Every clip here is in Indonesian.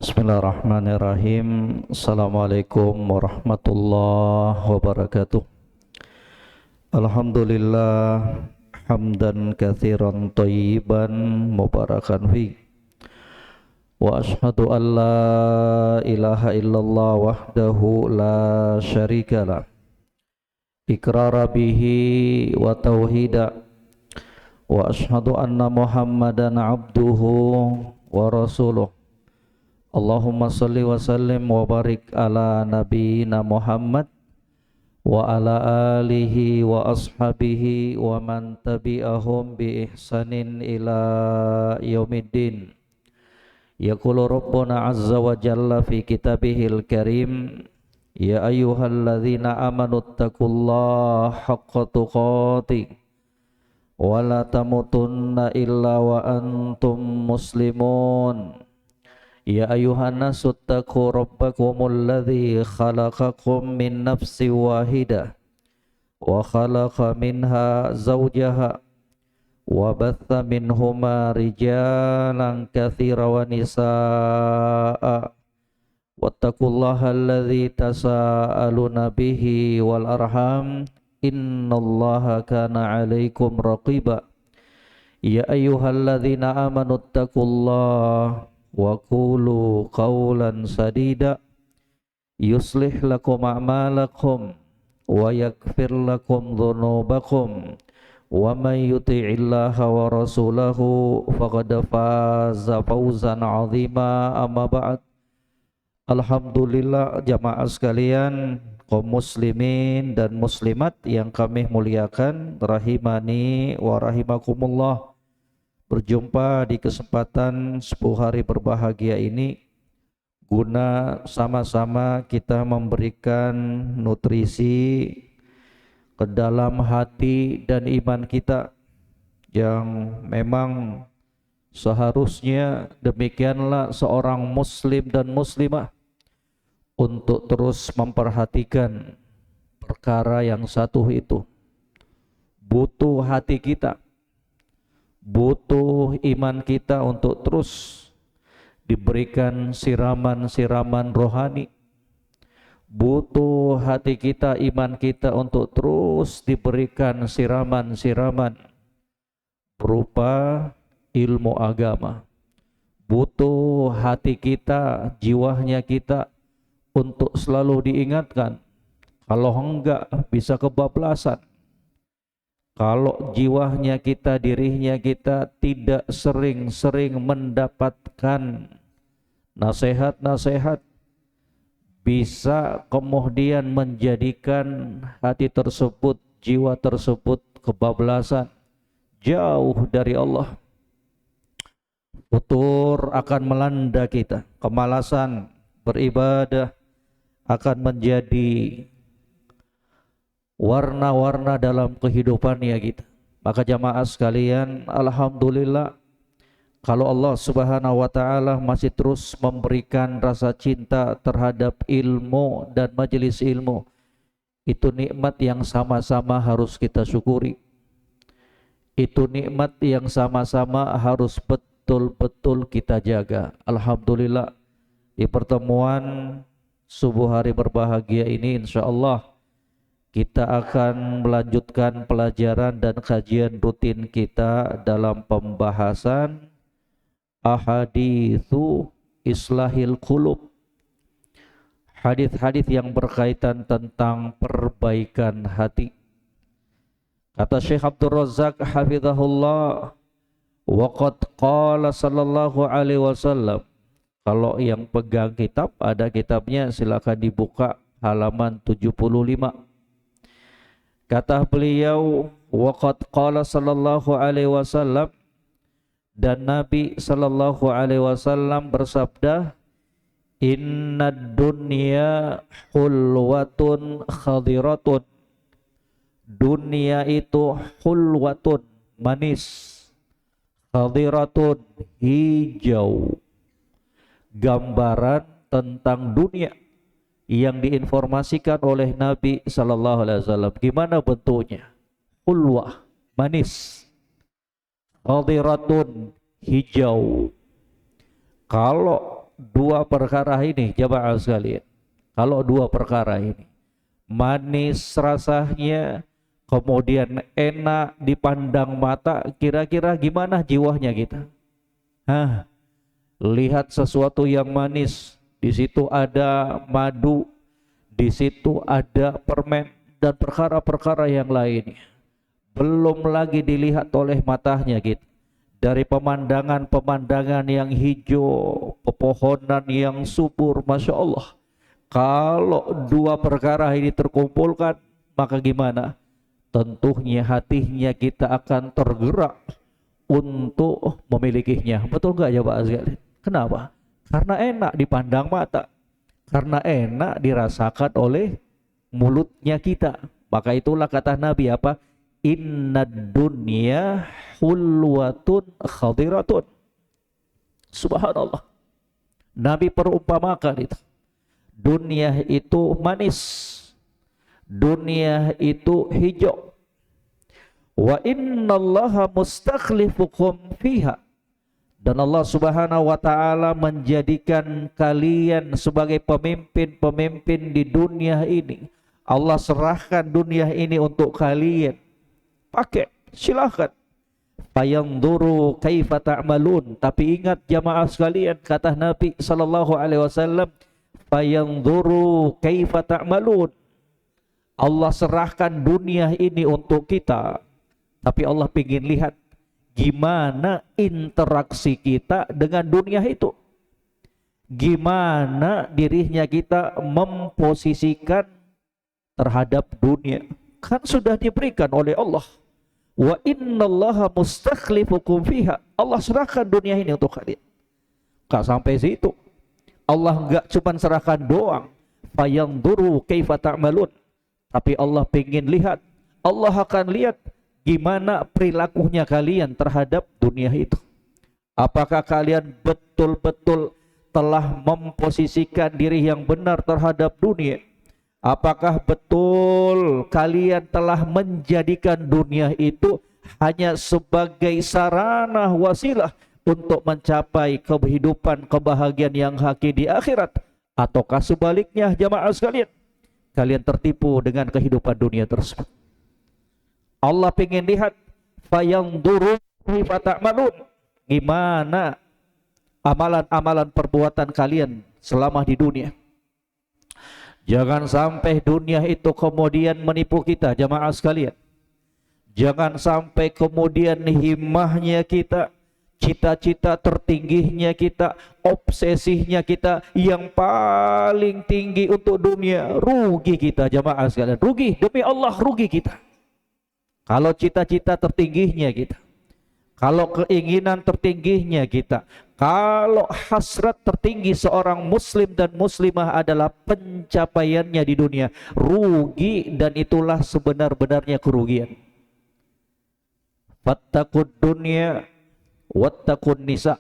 Bismillahirrahmanirrahim. Assalamualaikum warahmatullahi wabarakatuh. Alhamdulillah hamdan katsiran thayyiban mubarakan fi. Wa ashhadu an la ilaha illallah wahdahu la syarikalah. Iqrara bihi wa tauhida. Wa ashhadu anna Muhammadan abduhu wa rasuluh. Allahumma salli wa sallim wa barik ala nabiyyina Muhammad wa ala alihi wa ashabihi wa man tabi'ahum bi ihsanin ila yaumiddin. Yaqulu Rabbuna azza wa jalla fi kitabihil karim, ya ayyuhalladzina amanu taqullaha haqqa tuqatih wa la tamutunna illa wa antum muslimun. Ya ayuhan nasu attaqu rabbakumul ladzi khalaqakum min nafsin wahidah wa khalaqa minha zawjaha wa batha minhuma rijalan katsiran wa nisaa'a wattaqullaha alladzi tasaaluna bihi wal arham innallaha kana 'alaikum raqiba. Ya ayyuhalladzina amanu taqullaha wa qulu qawlan sadida yuslih lakum a'malakum wa yaghfir lakum dhunubakum wa may yuti'illaha wa rasulahu faqad faza fawzan 'azima. Amma ba'd. Alhamdulillah jamaah sekalian, kaum muslimin dan muslimat yang kami muliakan, rahimani wa rahimakumullah. Berjumpa di kesempatan 10 hari berbahagia ini guna sama-sama kita memberikan nutrisi ke dalam hati dan iman kita yang memang seharusnya demikianlah seorang muslim dan muslimah untuk terus memperhatikan perkara yang satu itu. Butuh hati kita, butuh iman kita untuk terus diberikan siraman-siraman rohani. Butuh hati kita, iman kita untuk terus diberikan siraman-siraman berupa ilmu agama. Butuh hati kita, jiwanya kita untuk selalu diingatkan. Kalau enggak bisa kebablasan. Kalau jiwanya kita, dirinya kita tidak sering-sering mendapatkan nasihat-nasihat, bisa kemudian menjadikan hati tersebut, jiwa tersebut kebablasan, jauh dari Allah. Futur akan melanda kita, kemalasan beribadah akan menjadi warna-warna dalam kehidupannya kita. Maka jamaah sekalian, alhamdulillah kalau Allah Subhanahu wa taala masih terus memberikan rasa cinta terhadap ilmu dan majelis ilmu. Itu nikmat yang sama-sama harus kita syukuri. Itu nikmat yang sama-sama harus betul-betul kita jaga. Alhamdulillah di pertemuan subuh hari berbahagia ini insyaallah kita akan melanjutkan pelajaran dan kajian rutin kita dalam pembahasan ahaditsu islahil qulub. Hadis-hadis yang berkaitan tentang perbaikan hati. Kata Syekh Abdul Razak hafizahullah, wa qad qala sallallahu alaihi wasallam. Kalau yang pegang kitab, ada kitabnya, silakan dibuka halaman 75. Kata beliau, waqad qala sallallahu alaihi wasallam, dan Nabi sallallahu alaihi wasallam bersabda, innad dunya hulwatun khadiratun. Dunia itu hulwatun, manis, khadiratun, hijau. Gambaran tentang dunia yang diinformasikan oleh Nabi sallallahu alaihi wasallam. Gimana bentuknya? Hulwah, manis. Khadiratun, hijau. Kalau dua perkara ini jamaah sekalian, kalau dua perkara ini manis rasanya, kemudian enak dipandang mata, kira-kira gimana jiwanya kita? Hah, lihat sesuatu yang manis, di situ ada madu, di situ ada permen dan perkara-perkara yang lainnya. Belum lagi dilihat oleh matanya gitu. Dari pemandangan-pemandangan yang hijau, pepohonan yang subur, Masya Allah. Kalau dua perkara ini terkumpulkan, maka gimana? Tentunya hatinya kita akan tergerak untuk memilikinya. Betul nggak ya Pak Azgali? Kenapa? Karena enak dipandang mata, karena enak dirasakan oleh mulutnya kita. Maka itulah kata Nabi apa? Innad dunya hulwatun khadiratun. Subhanallah. Nabi perumpamakan itu. Dunia itu manis. Dunia itu hijau. Wa innallaha mustakhlifukum fiha. Dan Allah Subhanahu wa taala menjadikan kalian sebagai pemimpin-pemimpin di dunia ini. Allah serahkan dunia ini untuk kalian. Pakai, silahkan. Fayanzuru kaifa ta'malun. Tapi ingat jamaah sekalian, kata Nabi sallallahu alaihi wasallam, fayanzuru kaifa ta'malun. Allah serahkan dunia ini untuk kita, tapi Allah ingin lihat gimana interaksi kita dengan dunia itu. Gimana dirinya kita memposisikan terhadap dunia. Kan sudah diberikan oleh Allah. Wa innallaha mustakhlifukum fiha. Allah serahkan dunia ini untuk kalian. Gak sampai situ. Allah enggak cuma serahkan doang. Fayanzuru kaifa ta'malun. Tapi Allah ingin lihat. Allah akan lihat gimana perilakunya kalian terhadap dunia itu. Apakah kalian betul-betul telah memposisikan diri yang benar terhadap dunia? Apakah betul kalian telah menjadikan dunia itu hanya sebagai sarana wasilah untuk mencapai kehidupan kebahagiaan yang hakiki di akhirat? Ataukah sebaliknya jamaah sekalian, kalian tertipu dengan kehidupan dunia tersebut? Allah ingin lihat fayanzuru kaifa ta'malun. Gimana amalan-amalan perbuatan kalian selama di dunia. Jangan sampai dunia itu kemudian menipu kita jamaah sekalian. Jangan sampai kemudian himmahnya kita, cita-cita tertingginya kita, obsesinya kita yang paling tinggi untuk dunia, rugi kita jamaah sekalian. Rugi, demi Allah rugi kita. Kalau cita-cita tertingginya kita, kalau keinginan tertingginya kita, kalau hasrat tertinggi seorang muslim dan muslimah adalah pencapaiannya di dunia, rugi, dan itulah sebenar-benarnya kerugian. Fattaqud dunya wattaqun nisa.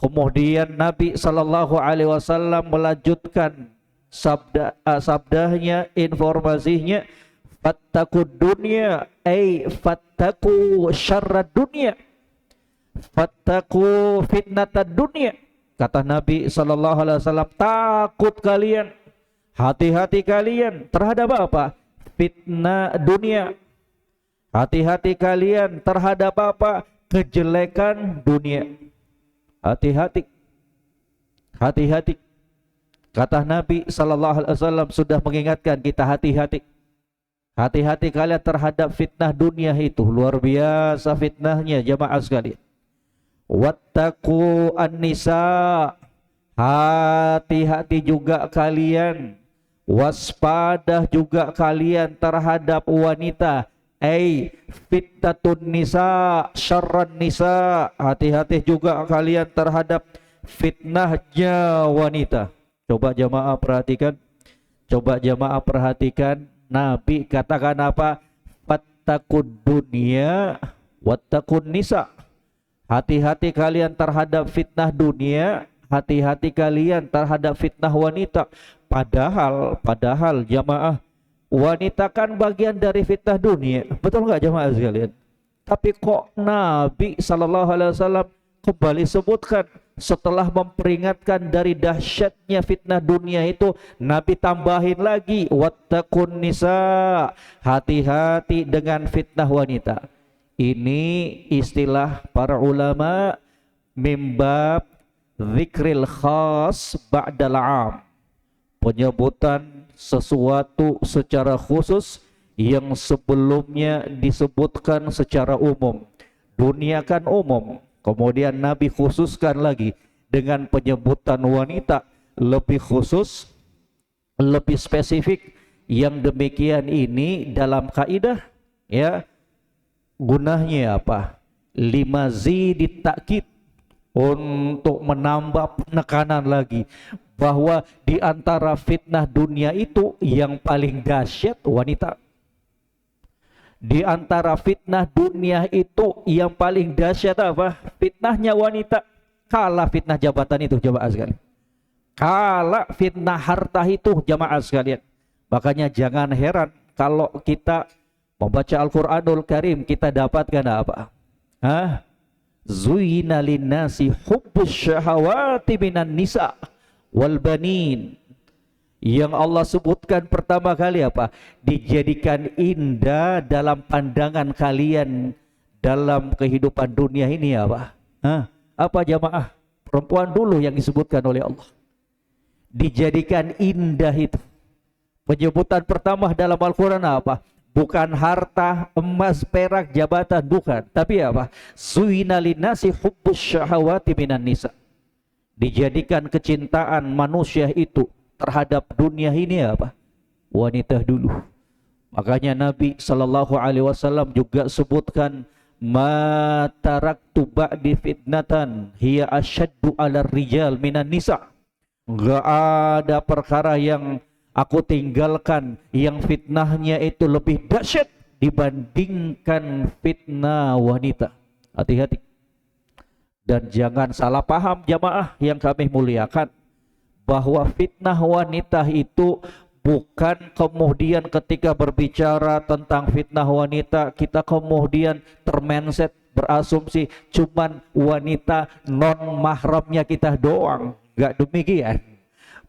Kemudian Nabi sallallahu alaihi wasallam melanjutkan sabdanya, informasinya, fattaqud dunya ay fattaqu syarrad dunya. Fattaqu fitnatad dunya. Kata Nabi sallallahu alaihi wasallam, takut kalian, hati-hati kalian terhadap apa? Fitnah dunia. Hati-hati kalian terhadap apa? Kejelekan dunia. Hati-hati. Hati-hati. Kata Nabi sallallahu alaihi wasallam sudah mengingatkan kita hati-hati. Hati-hati kalian terhadap fitnah dunia itu. Luar biasa fitnahnya jamaah sekalian. Wattaqu an-nisa. Hati-hati juga kalian, waspada juga kalian terhadap wanita. Fitnatun nisa syarran nisa. Hati-hati juga kalian terhadap fitnahnya wanita. Coba jamaah perhatikan. Coba jamaah perhatikan. Nabi katakan apa? Fattaqud dunya wattaqun nisa. Hati-hati kalian terhadap fitnah dunia, hati-hati kalian terhadap fitnah wanita. Padahal jamaah, wanita kan bagian dari fitnah dunia. Betul nggak jamaah sekalian? Tapi kok Nabi sallallahu alaihi wasallam kembali sebutkan setelah memperingatkan dari dahsyatnya fitnah dunia itu, Nabi tambahin lagi wattaqun nisa, hati-hati dengan fitnah wanita. Ini istilah para ulama mimbab zikril khas ba'dal 'am, penyebutan sesuatu secara khusus yang sebelumnya disebutkan secara umum. Dunia kan umum, kemudian Nabi khususkan lagi dengan penyebutan wanita lebih khusus, lebih spesifik. Yang demikian ini dalam kaidah ya, gunanya apa? Limazidit ta'kid, untuk menambah penekanan lagi bahwa di antara fitnah dunia itu yang paling dahsyat wanita. Di antara fitnah dunia itu yang paling dahsyat apa? Fitnahnya wanita. Kalah fitnah jabatan itu jemaah sekalian. Kalah fitnah harta itu jemaah sekalian. Makanya jangan heran kalau kita membaca Al-Quranul Karim kita dapatkan apa? Zuyina linnasi hubbus syahawati minan nisa wal banin. Yang Allah sebutkan pertama kali apa? Dijadikan indah dalam pandangan kalian dalam kehidupan dunia ini apa? Apa jamaah? Perempuan dulu yang disebutkan oleh Allah. Dijadikan indah itu. Penyebutan pertama dalam Al-Quran apa? Bukan harta, emas, perak, jabatan, bukan. Tapi apa? Zuyina linnasi hubbus syahawati minan nisa. Dijadikan kecintaan manusia itu terhadap dunia ini apa? Wanita dulu. Makanya Nabi sallallahu alaihi wasallam juga sebutkan ma taraktu ba'di fitnatan hiya asyaddu 'alar rijal minan nisa. Enggak ada perkara yang aku tinggalkan yang fitnahnya itu lebih dahsyat dibandingkan fitnah wanita. Hati-hati. Dan jangan salah paham jamaah yang kami muliakan, bahwa fitnah wanita itu bukan kemudian ketika berbicara tentang fitnah wanita kita kemudian termindset berasumsi cuman wanita non mahramnya kita doang. Enggak demikian.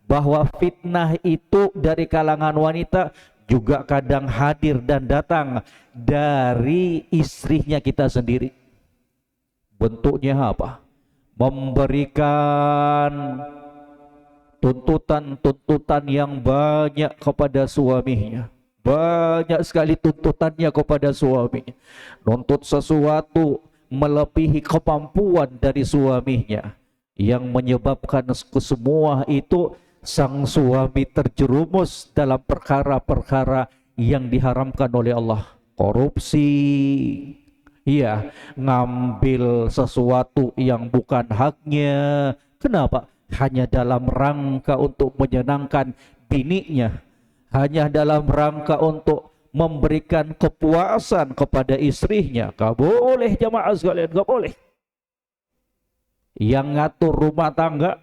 Bahwa fitnah itu dari kalangan wanita juga kadang hadir dan datang dari istrinya kita sendiri. Bentuknya apa? Memberikan tuntutan-tuntutan yang banyak kepada suaminya. Banyak sekali tuntutannya kepada suaminya. Nuntut sesuatu melebihi kemampuan dari suaminya, yang menyebabkan semua itu sang suami terjerumus dalam perkara-perkara yang diharamkan oleh Allah. Korupsi, iya, ngambil sesuatu yang bukan haknya. Kenapa? Hanya dalam rangka untuk menyenangkan bininya, hanya dalam rangka untuk memberikan kepuasan kepada istrinya. Gak boleh jamaah sekalian, gak boleh. Yang ngatur rumah tangga,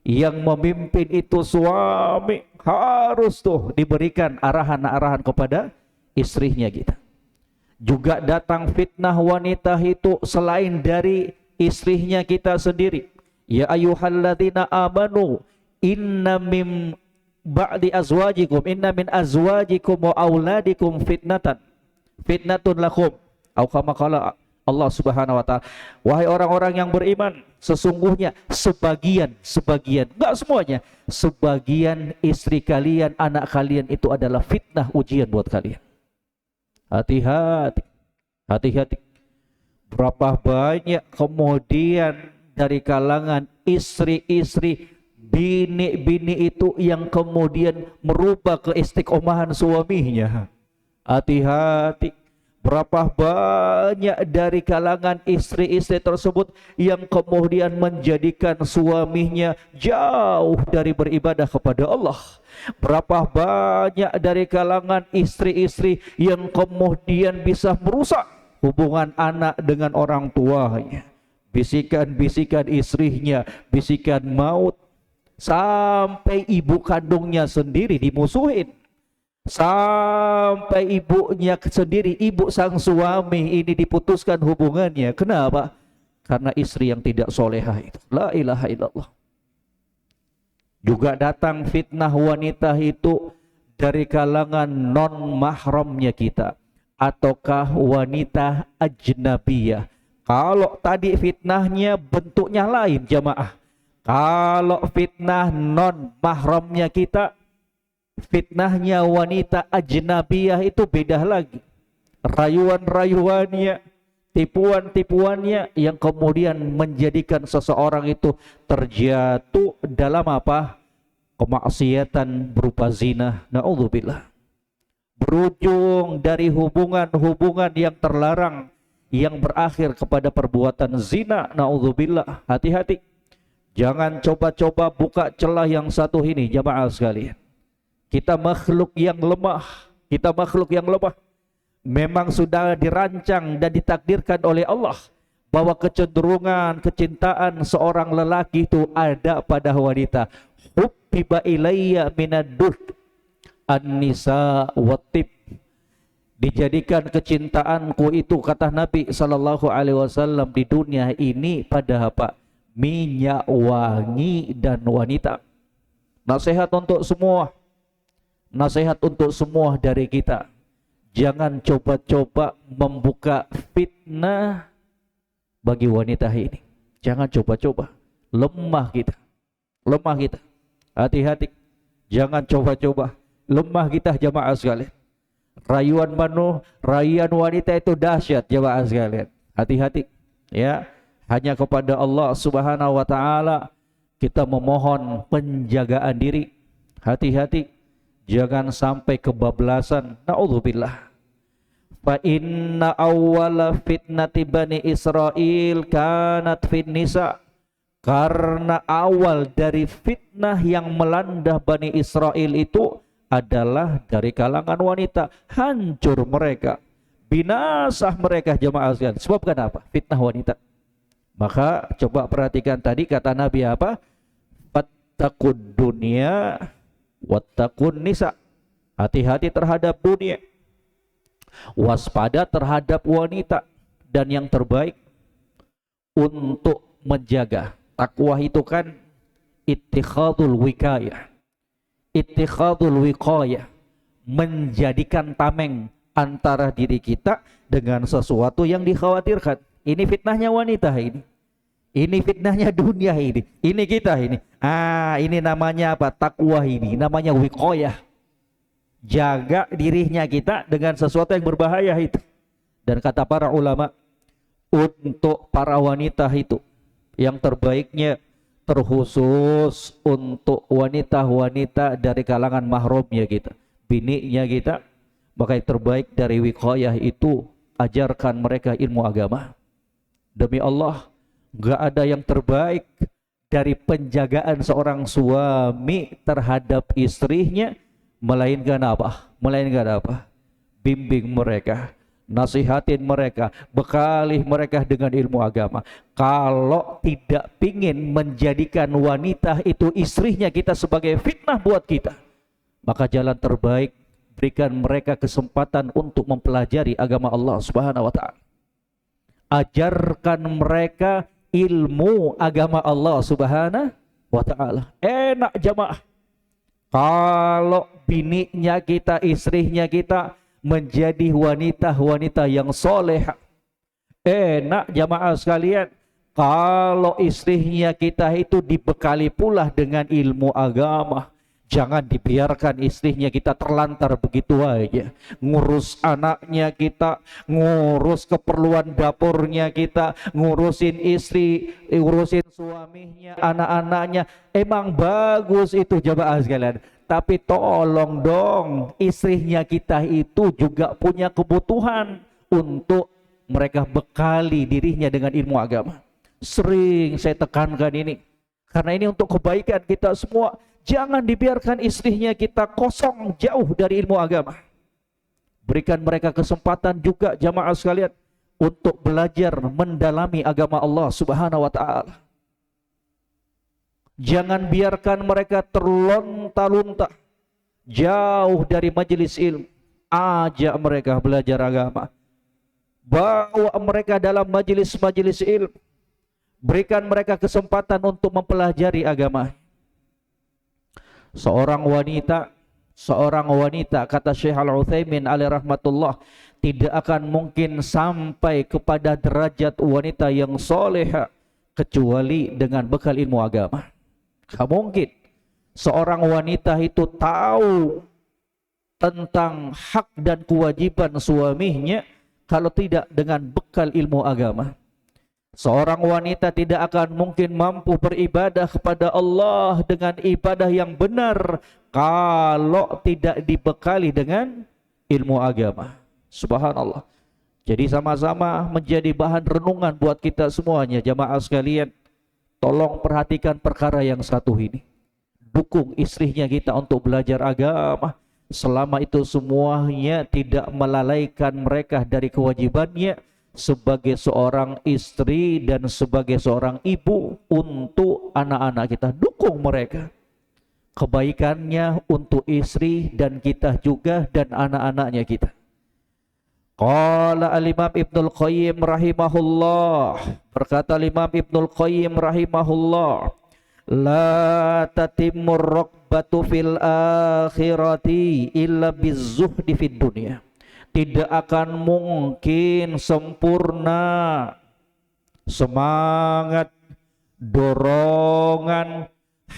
yang memimpin itu suami, harus tuh diberikan arahan-arahan kepada istrinya kita. Juga datang fitnah wanita itu selain dari istrinya kita sendiri. Ya ayyuhalladzina amanu inna min ba'di azwajikum inna min azwajikum wa auladikum fitnatun lakum. Atau kama qala Allah Subhanahu wa taala, wahai orang-orang yang beriman, sesungguhnya sebagian, enggak semuanya, sebagian istri kalian, anak kalian itu adalah fitnah, ujian buat kalian. Hati-hati. Hati-hati. Berapa banyak kemudian dari kalangan istri-istri, bini-bini itu yang kemudian merubah keistiqomahan suaminya. Hati-hati. Berapa banyak dari kalangan istri-istri tersebut yang kemudian menjadikan suaminya jauh dari beribadah kepada Allah. Berapa banyak dari kalangan istri-istri yang kemudian bisa merusak hubungan anak dengan orang tuanya. Bisikan-bisikan istrinya, bisikan maut, sampai ibu kandungnya sendiri dimusuhin. Sampai ibunya sendiri, ibu sang suami ini diputuskan hubungannya. Kenapa? karena istri yang tidak solehah itu. La ilaha illallah. Juga datang fitnah wanita itu dari kalangan non mahramnya kita, ataukah wanita ajnabiyah. Kalau tadi fitnahnya bentuknya lain jamaah. Kalau fitnah non mahramnya kita, fitnahnya wanita ajnabiyah itu beda lagi. Rayuan-rayuannya, tipuan-tipuannya yang kemudian menjadikan seseorang itu terjatuh dalam apa? Kemaksiatan berupa zina. Na'udzubillah. Berujung dari hubungan-hubungan yang terlarang yang berakhir kepada perbuatan zina. Na'udzubillah. Hati-hati. Jangan coba-coba buka celah yang satu ini, jamaah sekalian. Kita makhluk yang lemah. Kita makhluk yang lemah. Memang sudah dirancang dan ditakdirkan oleh Allah bahwa kecenderungan, kecintaan seorang lelaki itu ada pada wanita. Hubbiba ilayya minad-dur an-nisa wat-tib. Dijadikan kecintaanku itu, kata Nabi sallallahu alaihi wasallam, di dunia ini pada apa? Minyak wangi dan wanita. Nasihat untuk semua. Nasihat untuk semua dari kita. Jangan coba-coba membuka fitnah bagi wanita ini. Jangan coba-coba. Lemah kita. Lemah kita. Hati-hati. Jangan coba-coba. Lemah kita jamaah sekalian. Rayuan wanita itu dahsyat jamaah sekalian. Hati-hati. Ya. Hanya kepada Allah Subhanahu wa taala kita memohon penjagaan diri. Hati-hati. Jangan sampai kebablasan. Na'udzubillah. Fa inna awwala fitnati bani Israel kanat fin nisa. Karena awal dari fitnah yang melanda Bani Israel itu adalah dari kalangan wanita. Hancur mereka, binasa mereka jemaah sekalian. Sebab kenapa? Fitnah wanita. Maka coba perhatikan tadi kata Nabi apa? Fattaqud dunya wattaqun nisa. Hati-hati terhadap dunia, waspada terhadap wanita, dan yang terbaik untuk menjaga takwa itu kan ittikhadul wikayah, ittikhadul wiqayah, menjadikan tameng antara diri kita dengan sesuatu yang dikhawatirkan. Ini fitnahnya wanita ini fitnahnya dunia ini kita ini. Ini namanya apa? Takwa ini, namanya wiqayah. Jaga dirinya kita dengan sesuatu yang berbahaya itu. Dan kata para ulama, untuk para wanita itu yang terbaiknya terkhusus untuk wanita-wanita dari kalangan mahramnya kita, bininya kita, maka yang terbaik dari wiqayah itu ajarkan mereka ilmu agama. Demi Allah, enggak ada yang terbaik dari penjagaan seorang suami terhadap istrinya melainkan apa? Melainkan apa? Bimbing mereka, nasihatin mereka, bekali mereka dengan ilmu agama. Kalau tidak pingin menjadikan wanita itu istrinya kita sebagai fitnah buat kita, maka jalan terbaik berikan mereka kesempatan untuk mempelajari agama Allah Subhanahu wa taala. Ajarkan mereka ilmu agama Allah Subhanahu wa taala. Enak jamaah kalau bininya kita, istrinya kita menjadi wanita-wanita yang soleh. Enak jamaah sekalian kalau istrinya kita itu dibekali pula dengan ilmu agama. Jangan dibiarkan istrinya kita terlantar begitu aja. Ngurus anaknya kita, ngurus keperluan dapurnya kita, ngurusin istri, ngurusin suaminya, anak-anaknya. Emang bagus itu jamaah sekalian. Tapi tolong dong, istrinya kita itu juga punya kebutuhan untuk mereka bekali dirinya dengan ilmu agama. Sering saya tekankan ini, karena ini untuk kebaikan kita semua. Jangan dibiarkan istrinya kita kosong jauh dari ilmu agama. Berikan mereka kesempatan juga jamaah sekalian untuk belajar mendalami agama Allah Subhanahu wa taala. Jangan biarkan mereka terlunta-lunta jauh dari majelis ilmu. Ajak mereka belajar agama. Bawa mereka dalam majelis-majelis ilmu. Berikan mereka kesempatan untuk mempelajari agama. Seorang wanita kata Syekh Al-Utsaimin alaihi rahmatullah, tidak akan mungkin sampai kepada derajat wanita yang soleha kecuali dengan bekal ilmu agama. Gak mungkin seorang wanita itu tahu tentang hak dan kewajiban suaminya kalau tidak dengan bekal ilmu agama. Seorang wanita tidak akan mungkin mampu beribadah kepada Allah dengan ibadah yang benar kalau tidak dibekali dengan ilmu agama. Subhanallah. Jadi sama-sama menjadi bahan renungan buat kita semuanya, jamaah sekalian. Tolong perhatikan perkara yang satu ini. Dukung istrinya kita untuk belajar agama. Selama itu semuanya tidak melalaikan mereka dari kewajibannya sebagai seorang istri dan sebagai seorang ibu untuk anak-anak kita. Dukung mereka. Kebaikannya untuk istri dan kita juga dan anak-anaknya kita. Qala al-Imam Ibnul Qayyim rahimahullah, berkata Imam Ibnul Qayyim rahimahullah, la tatimur raqbatu fil akhirati illa bizzuhdi fid dunya. Tidak akan mungkin sempurna semangat, dorongan,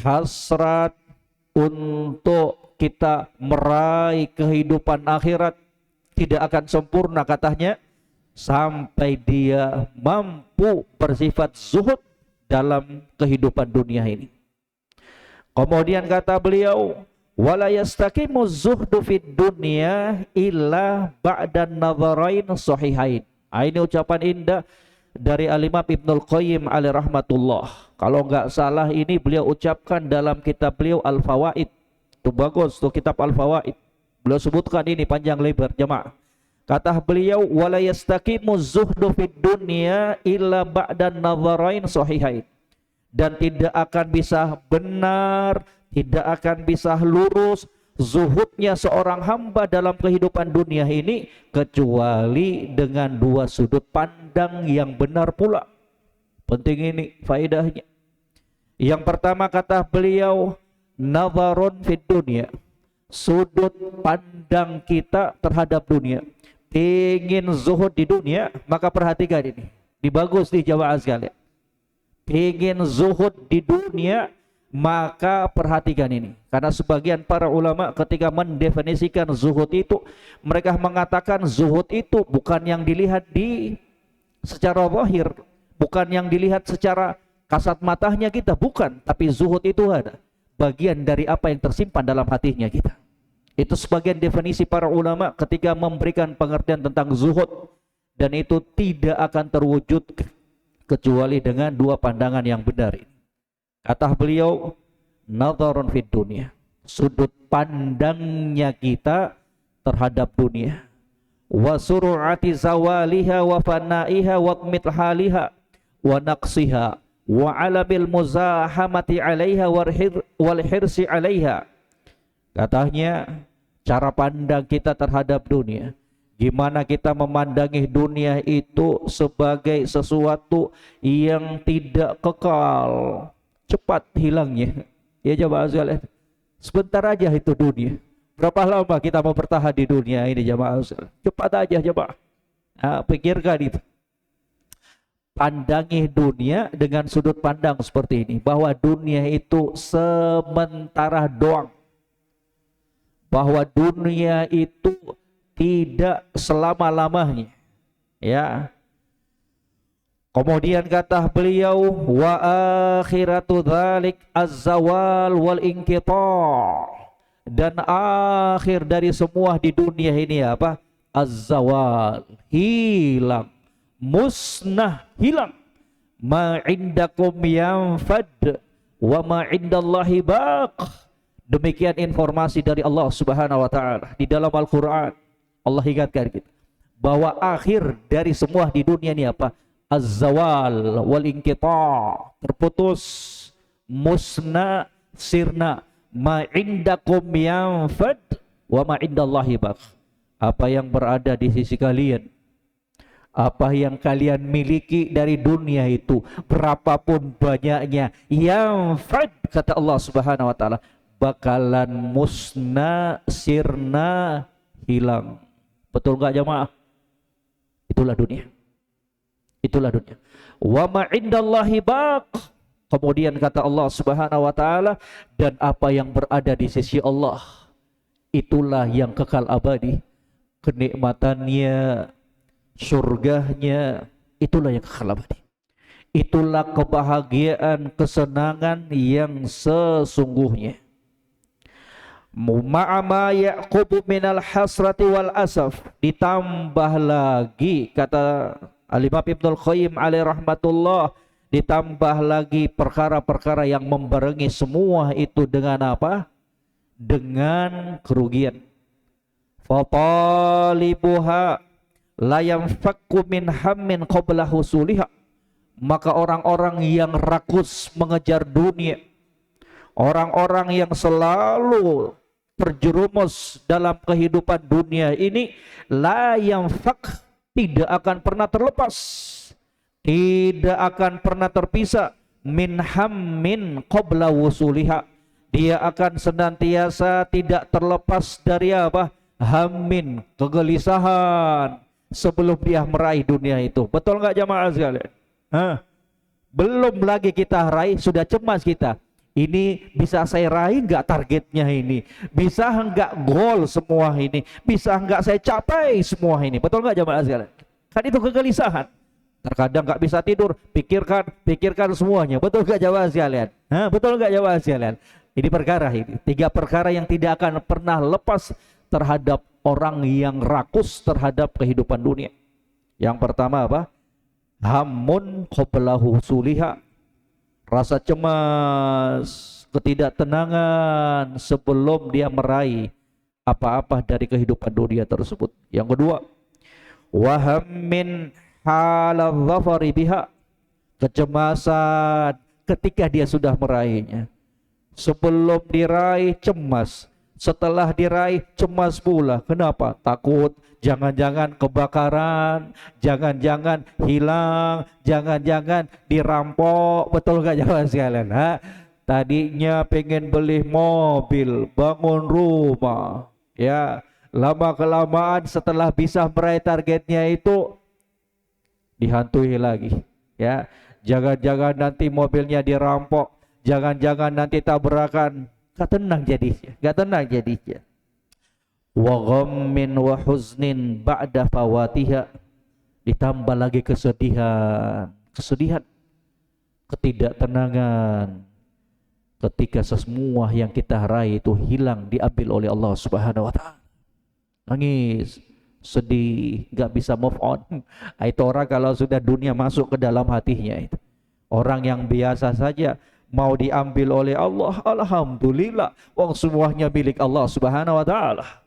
hasrat untuk kita meraih kehidupan akhirat, tidak akan sempurna katanya sampai dia mampu bersifat zuhud dalam kehidupan dunia ini. Kemudian kata beliau, wala yastaqimu zuhdu fid dunya illa ba'dan nadharain sahihain. Ini ucapan indah dari Al-Imam Ibnul Qayyim alaihi rahmatullah. Kalau enggak salah ini beliau ucapkan dalam kitab beliau Al-Fawaid. Itu bagus tuh kitab Al-Fawaid. Beliau sebutkan ini panjang lebar jemaah. Kata beliau, wala yastaqimu zuhdu fid dunya illa ba'dan nadharain sahihain. Dan tidak akan bisa benar, tidak akan bisa lurus zuhudnya seorang hamba dalam kehidupan dunia ini kecuali dengan dua sudut pandang yang benar pula. Penting ini faedahnya. Yang pertama kata beliau, nadharun fid dunya, sudut pandang kita terhadap dunia. Ingin zuhud di dunia, maka perhatikan ini. Dibagus di jamaah sekalian. Ingin zuhud di dunia, maka perhatikan ini. Karena sebagian para ulama ketika mendefinisikan zuhud itu, mereka mengatakan zuhud itu bukan yang dilihat di secara zahir, bukan yang dilihat secara kasat matanya kita, bukan. Tapi zuhud itu ada bagian dari apa yang tersimpan dalam hatinya kita. Itu sebagian definisi para ulama ketika memberikan pengertian tentang zuhud, dan itu tidak akan terwujud kecuali dengan dua pandangan yang benar ini. Kata beliau, nadharun fid dunya, sudut pandangnya kita terhadap dunia, wa sur'ati zawaliha wa fanaiha wa mithlaliha wa naqsiha wa alabil muzahamati 'alaiha wal hirsi 'alaiha. Katanya cara pandang kita terhadap dunia, gimana kita memandangi dunia itu sebagai sesuatu yang tidak kekal, cepat hilangnya. Ya jamaah sekalian, sebentar aja itu dunia. Berapa lama kita mau bertahan di dunia ini jamaah sekalian? Cepat aja jamaah. Nah, pikirkan itu. Pandangi dunia dengan sudut pandang seperti ini, bahwa dunia itu sementara doang. Bahwa dunia itu tidak selama-lamanya, ya. Kemudian kata beliau, wa akhiratu dzalik az-zawal wal inqita', dan akhir dari semua di dunia ini apa? Az-zawal, hilang, musnah, hilang. Ma indakum yanfad wa ma indallahi baq. Demikian informasi dari Allah Subhanahu wa taala di dalam Al-Qur'an. Allah ingatkan kita bahwa akhir dari semua di dunia ini apa? Az-zawal wal inqita', terputus, musnah, sirna. Ma indakum yanfad wa ma indallahi baq. Apa yang berada di sisi kalian Apa yang kalian miliki dari dunia itu, berapapun banyaknya, yang fad, kata Allah Subhanahu wa taala, bakalan musnah, sirna, hilang. Betul nggak jamaah? Itulah dunia. Itulah dunia. Wa ma indallahi baq. Kemudian kata Allah Subhanahu wa taala, dan apa yang berada di sisi Allah, itulah yang kekal abadi. Kenikmatannya, surganya, itulah yang kekal abadi. Itulah kebahagiaan, kesenangan yang sesungguhnya. Ma'ama yaqubu minal hasrati wal asaf. Ditambah lagi, kata Al-Imam Ibnul Qayyim alaihi rahmatullah, ditambah lagi perkara-perkara yang membarengi semua itu dengan apa? Dengan kerugian. Fatalibuha la yanfakku min hammin qabla husuliha. Maka orang-orang yang rakus mengejar dunia, orang-orang yang selalu terjerumus dalam kehidupan dunia ini, la yanfak, tidak akan pernah terlepas, tidak akan pernah terpisah, min hammin qabla wusuliha. Dia akan senantiasa tidak terlepas dari apa? Hammin, kegelisahan sebelum dia meraih dunia itu. Betul nggak jamaah sekalian? Belum lagi kita raih sudah cemas kita. Ini bisa saya raih nggak targetnya ini? Bisa nggak gol semua ini? Bisa nggak saya capai semua ini? Betul nggak jamaah sekalian? Kan itu kegelisahan. Terkadang nggak bisa tidur, pikirkan semuanya. Betul nggak jamaah sekalian? Betul nggak jamaah sekalian? Ini perkara ini, 3 perkara yang tidak akan pernah lepas terhadap orang yang rakus terhadap kehidupan dunia. Yang pertama apa? Hammun qabla husuliha. Rasa cemas, ketidaktenangan sebelum dia meraih apa-apa dari kehidupan dunia tersebut. Yang kedua, wahammin halal dhafari biha. Kecemasan ketika dia sudah meraihnya. Sebelum diraih cemas, setelah diraih cemas pula. Kenapa? Takut jangan-jangan kebakaran, jangan-jangan hilang, jangan-jangan dirampok. Betul gak jamaah sekalian? Tadinya pengen beli mobil, bangun rumah, ya, lama kelamaan setelah bisa meraih targetnya itu dihantui lagi, ya. Jangan-jangan nanti mobilnya dirampok, jangan-jangan nanti tabrakan. Gak tenang jadinya, gak tenang jadinya. Wa ghammin wa huznin ba'da fawatiha. Ditambah lagi kesedihan, ketidaktenangan ketika semua yang kita raih itu hilang, diambil oleh Allah Subhanahu wa taala. Nangis, sedih, gak bisa move on. Itu orang kalau sudah dunia masuk ke dalam hatinya itu. Orang yang biasa saja mau diambil oleh Allah, alhamdulillah, wong semuanya milik Allah Subhanahu wa taala.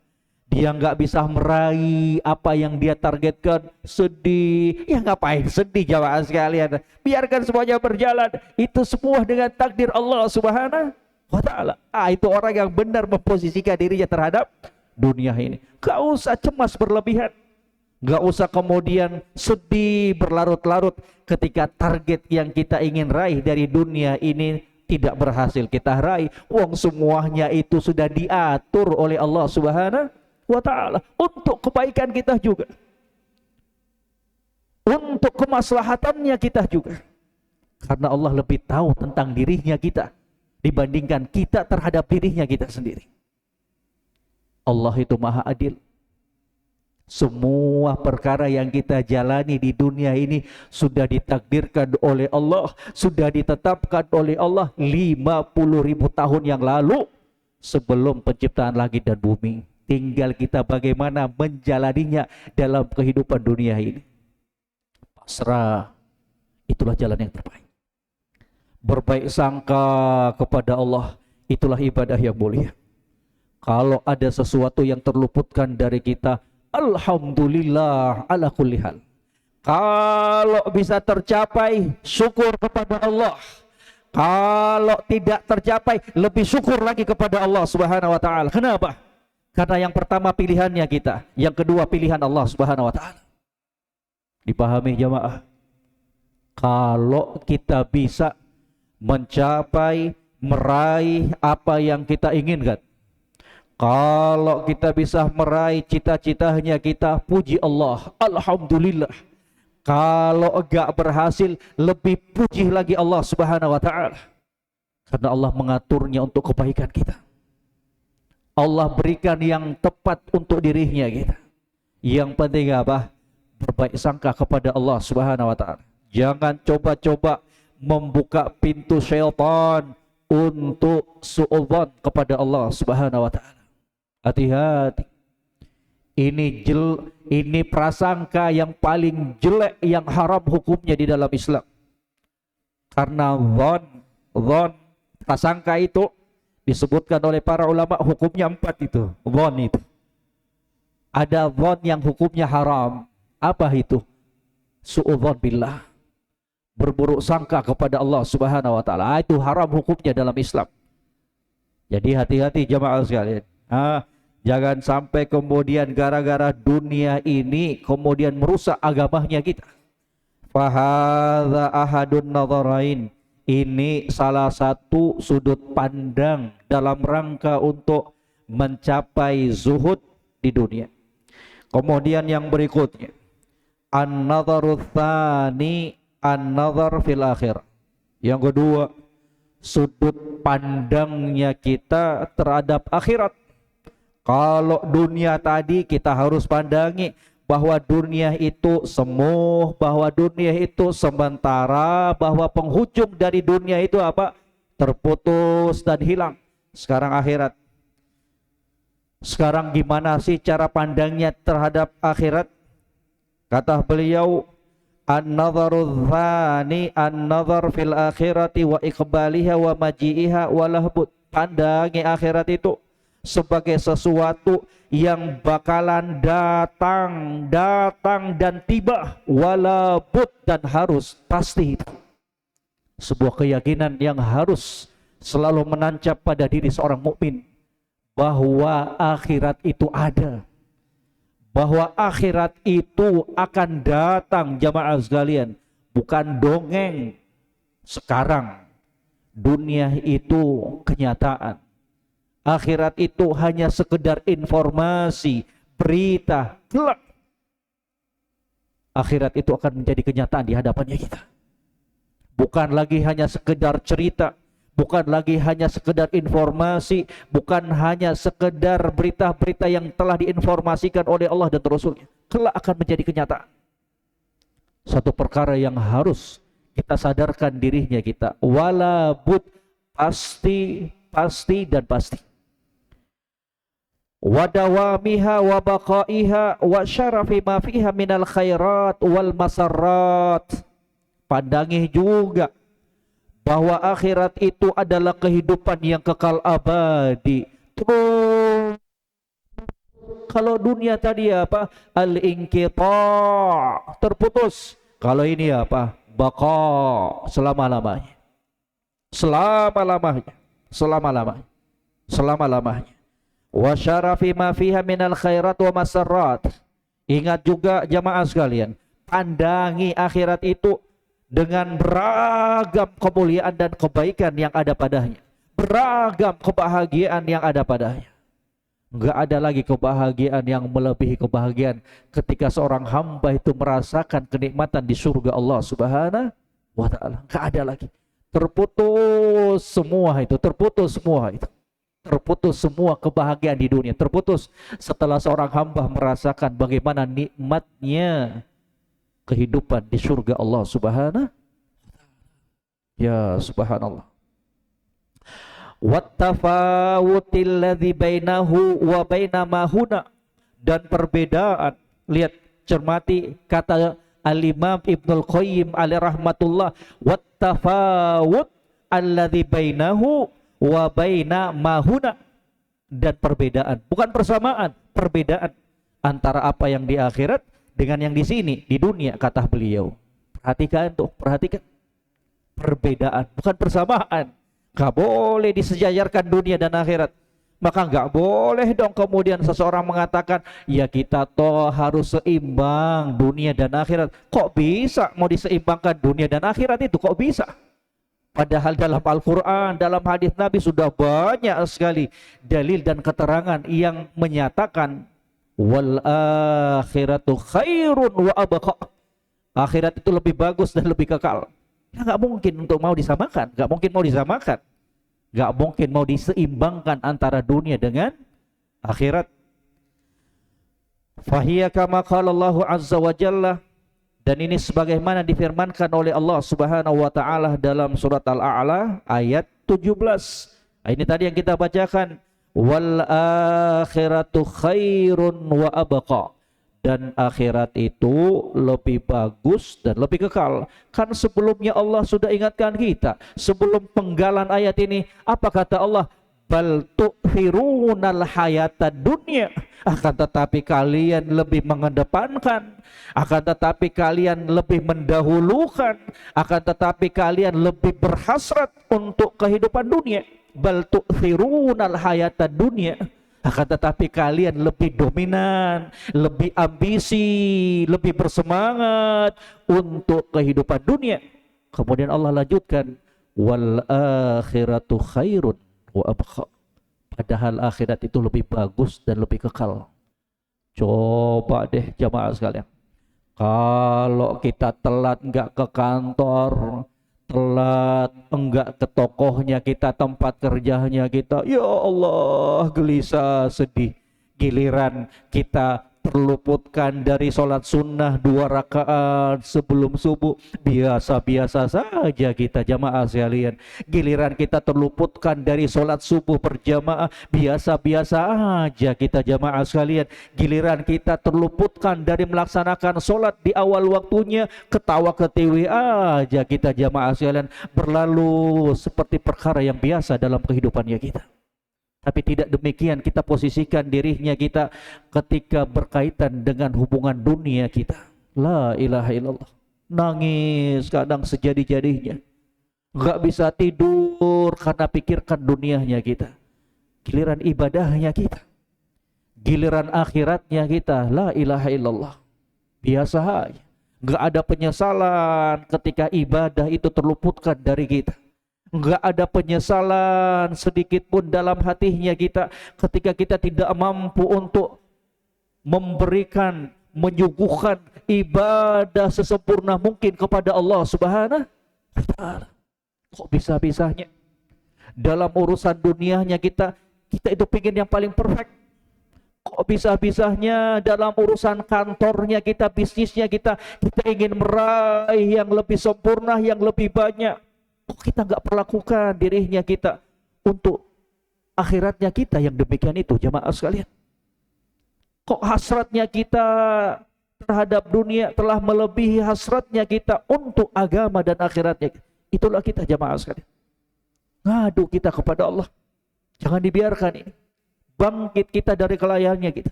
Dia nggak bisa meraih apa yang dia targetkan, sedih. Ya ngapain sedih jamaah sekalian? Biarkan semuanya berjalan. Itu semua dengan takdir Allah Subhanahu wa taala. Itu orang yang benar memposisikan dirinya terhadap dunia ini. Gak usah cemas berlebihan. Gak usah kemudian sedih berlarut-larut ketika target yang kita ingin raih dari dunia ini tidak berhasil kita raih. Wong semuanya itu sudah diatur oleh Allah Subhanahu wa taala untuk kebaikan kita juga, untuk kemaslahatannya kita juga. Karena Allah lebih tahu tentang dirinya kita dibandingkan kita terhadap dirinya kita sendiri. Allah itu maha adil. Semua perkara yang kita jalani di dunia ini sudah ditakdirkan oleh Allah, sudah ditetapkan oleh Allah 50.000 tahun yang lalu sebelum penciptaan langit dan bumi. Tinggal kita bagaimana menjalaninya dalam kehidupan dunia ini. Pasrah, itulah jalan yang terbaik. Berbaik sangka kepada Allah, itulah ibadah yang mulia. Kalau ada sesuatu yang terluputkan dari kita, alhamdulillah ala kulli hal. Kalau bisa tercapai, syukur kepada Allah. Kalau tidak tercapai, lebih syukur lagi kepada Allah Subhanahu wa taala. Kenapa? Karena yang pertama pilihannya kita, yang kedua pilihan Allah Subhanahu wa taala. Dipahami jamaah? Kalau kita bisa mencapai, meraih apa yang kita inginkan, kalau kita bisa meraih cita-citanya kita, puji Allah, alhamdulillah. Kalau enggak berhasil, lebih puji lagi Allah Subhanahu wa taala. Karena Allah mengaturnya untuk kebaikan kita. Allah berikan yang tepat untuk dirinya kita. Yang penting apa? Berbaik sangka kepada Allah Subhanahu wa taala. Jangan coba-coba membuka pintu syaitan untuk suudzon kepada Allah Subhanahu wa taala. Hati-hati. Ini prasangka yang paling jelek, yang haram hukumnya di dalam Islam. Karena dhon, prasangka itu disebutkan oleh para ulama hukumnya 4 itu. Dhon itu. Ada dhon yang hukumnya haram. Apa itu? Suudzon billah. Berburuk sangka kepada Allah Subhanahu wa taala. Itu haram hukumnya dalam Islam. Jadi hati-hati jamaah sekalian. Jangan sampai kemudian gara-gara dunia ini kemudian merusak agamanya kita. Fahadha ahadun nadharain. Ini salah satu sudut pandang dalam rangka untuk mencapai zuhud di dunia. Kemudian yang berikutnya, an-nadharu tsani an-nadhar fil akhir. Yang kedua, sudut pandangnya kita terhadap akhirat. Kalau dunia tadi kita harus pandangi bahwa dunia itu semu, bahwa dunia itu sementara, bahwa penghujung dari dunia itu apa? Terputus dan hilang. Sekarang akhirat. Sekarang gimana sih cara pandangnya terhadap akhirat? Kata beliau, an-nadharu tsani an-nadhar fil akhirati wa iqbaliha wa maji'iha wa lahbut. Pandangi akhirat itu sebagai sesuatu yang bakalan datang dan tiba, walabut, dan harus pasti. Sebuah keyakinan yang harus selalu menancap pada diri seorang mukmin bahwa akhirat itu ada, bahwa akhirat itu akan datang jamaah sekalian, bukan dongeng. Sekarang dunia itu kenyataan. Akhirat itu hanya sekedar informasi, berita, kelak. Akhirat itu akan menjadi kenyataan di hadapannya kita. Bukan lagi hanya sekedar cerita, bukan lagi hanya sekedar informasi, bukan hanya sekedar berita-berita yang telah diinformasikan oleh Allah dan Rasulnya. Kelak akan menjadi kenyataan. Satu perkara yang harus kita sadarkan dirinya kita. Walabut, pasti dan pasti. Wa dawamiha wa baqaiha wa syarafi ma fiha minal khairat wal masarrat. Pandangi juga bahwa akhirat itu adalah kehidupan yang kekal abadi. Terus kalau dunia tadi apa? Al-inqita', terputus. Kalau ini apa? Baqa, selama-lamanya. Selama-lamanya. Wa syarafi ma fiha minal khairat wa masarrat. Ingat juga jamaah sekalian, pandangi akhirat itu dengan beragam kemuliaan dan kebaikan yang ada padanya, beragam kebahagiaan yang ada padanya. Enggak ada lagi kebahagiaan yang melebihi kebahagiaan ketika seorang hamba itu merasakan kenikmatan di surga Allah Subhanahu wa taala. Enggak ada lagi. Terputus semua itu. Terputus semua kebahagiaan di dunia. Terputus setelah seorang hamba merasakan bagaimana nikmatnya kehidupan di surga Allah Subhanahu. Ya subhanallah. Wattafawutil ladzi bainahu wa baina ma huna, dan perbedaan. Lihat, cermati kata Al-Imam Ibnul Qayyim alaihi rahmatullah, wattafawut alladzi bainahu wa baina ma huna, dan perbedaan, bukan persamaan, perbedaan antara apa yang di akhirat dengan yang di sini di dunia, kata beliau. Perhatikan perbedaan, bukan persamaan. Gak boleh disejajarkan dunia dan akhirat. Maka nggak boleh dong kemudian seseorang mengatakan, ya kita toh harus seimbang dunia dan akhirat. Kok bisa mau diseimbangkan dunia dan akhirat itu? Kok bisa? Padahal dalam Al-Quran, dalam hadis Nabi sudah banyak sekali dalil dan keterangan yang menyatakan wal akhiratu khairun wa abqa. Akhirat itu lebih bagus dan lebih kekal. Ya nggak mungkin untuk mau disamakan, nggak mungkin mau disamakan. Gak mungkin mau diseimbangkan antara dunia dengan akhirat. Fahiya kama qala Allah azza wa jalla, dan ini sebagaimana difirmankan oleh Allah Subhanahu wa taala dalam surat Al-A'la ayat 17. Nah, ini tadi yang kita bacakan, wal akhiratu khairun wa abqa. Dan akhirat itu lebih bagus dan lebih kekal. Kan sebelumnya Allah sudah ingatkan kita. Sebelum penggalan ayat ini, apa kata Allah? Bal tu'thirunal hayatad dunya. Akan tetapi kalian lebih mengedepankan, akan tetapi kalian lebih mendahulukan, akan tetapi kalian lebih berhasrat untuk kehidupan dunia. Bal tu'thirunal hayatad dunya. Akan tetapi kalian lebih dominan, lebih ambisi, lebih bersemangat untuk kehidupan dunia. Kemudian Allah lanjutkan, wal akhiratu khairun wa abqa. Padahal akhirat itu lebih bagus dan lebih kekal. Coba deh jamaah sekalian, kalau kita telat nggak ke kantor, telat enggak ke tokohnya kita, tempat kerjanya kita, ya Allah gelisah sedih. Giliran kita terluputkan dari sholat sunnah 2 rakaat sebelum subuh, biasa-biasa saja kita jamaah sekalian. Giliran kita terluputkan dari sholat subuh berjamaah, biasa-biasa aja kita jamaah sekalian. Giliran kita terluputkan dari melaksanakan sholat di awal waktunya, ketawa ketiwi aja kita jamaah sekalian. Berlalu seperti perkara yang biasa dalam kehidupannya kita. Tapi tidak demikian kita posisikan dirinya kita ketika berkaitan dengan hubungan dunia kita. La ilaha illallah. Nangis kadang sejadi-jadinya. Gak bisa tidur karena pikirkan dunianya kita. Giliran ibadahnya kita, giliran akhiratnya kita, la ilaha illallah, biasa aja. Gak ada penyesalan ketika ibadah itu terluputkan dari kita. Enggak ada penyesalan sedikit pun dalam hatinya kita ketika kita tidak mampu untuk memberikan, menyuguhkan ibadah sesempurna mungkin kepada Allah Subhanahu wa taala. Kok bisa-bisanya dalam urusan dunianya kita itu pingin yang paling perfect. Kok bisa-bisanya dalam urusan kantornya kita, bisnisnya kita ingin meraih yang lebih sempurna, yang lebih banyak. Kok kita nggak perlakukan dirinya kita untuk akhiratnya kita yang demikian itu jamaah sekalian? Kok hasratnya kita terhadap dunia telah melebihi hasratnya kita untuk agama dan akhiratnya? Itulah kita jamaah sekalian. Ngadu kita kepada Allah. Jangan dibiarkan ini. Bangkit kita dari kelalaiannya kita.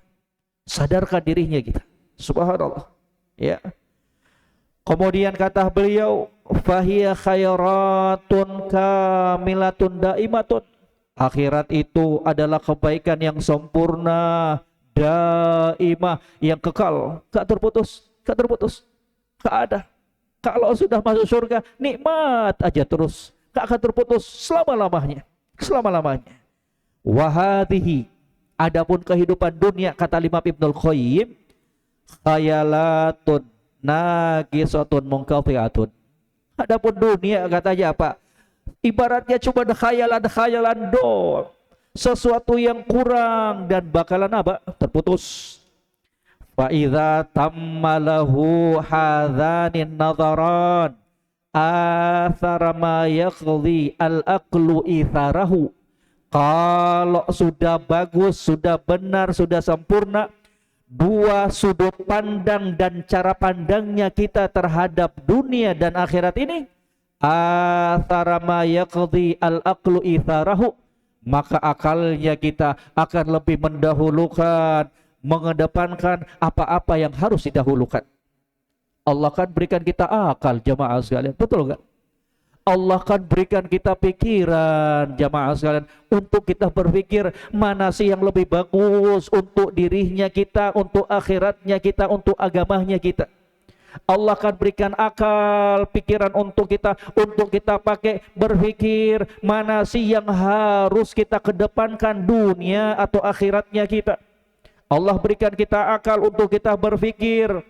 Sadarkan dirinya kita. Subhanallah. Ya. Kemudian kata beliau, fahiya khairatun kamilatun daimatun. Akhirat itu adalah kebaikan yang sempurna, daimah, yang kekal, gak terputus, gak ada. Kalau sudah masuk surga, nikmat aja terus, gak akan terputus selama-lamanya. Wahadihi, adapun kehidupan dunia, kata Imam Ibnul Qayyim, khayalatun nagisatun munqati'atun. Adapun dunia katanya apa? Ibaratnya cuma khayalan doang, sesuatu yang kurang dan bakalan apa? Terputus. Fa idza tammalahu hadzanin nadharan athara ma yaqdi al-aqlu itharahu. Kalau sudah bagus, sudah benar, sudah sempurna dua sudut pandang dan cara pandangnya kita terhadap dunia dan akhirat ini, athara ma yaqdi al-aqlu itharahu, maka akalnya kita akan lebih mendahulukan, mengedepankan apa-apa yang harus didahulukan. Allah kan berikan kita akal jamaah sekalian, betul enggak? Allah kan berikan kita pikiran, jamaah sekalian, untuk kita berpikir mana sih yang lebih bagus untuk dirinya kita, untuk akhiratnya kita, untuk agamanya kita. Allah akan berikan akal, pikiran untuk kita pakai berpikir mana sih yang harus kita kedepankan, dunia atau akhiratnya kita. Allah berikan kita akal untuk kita berpikir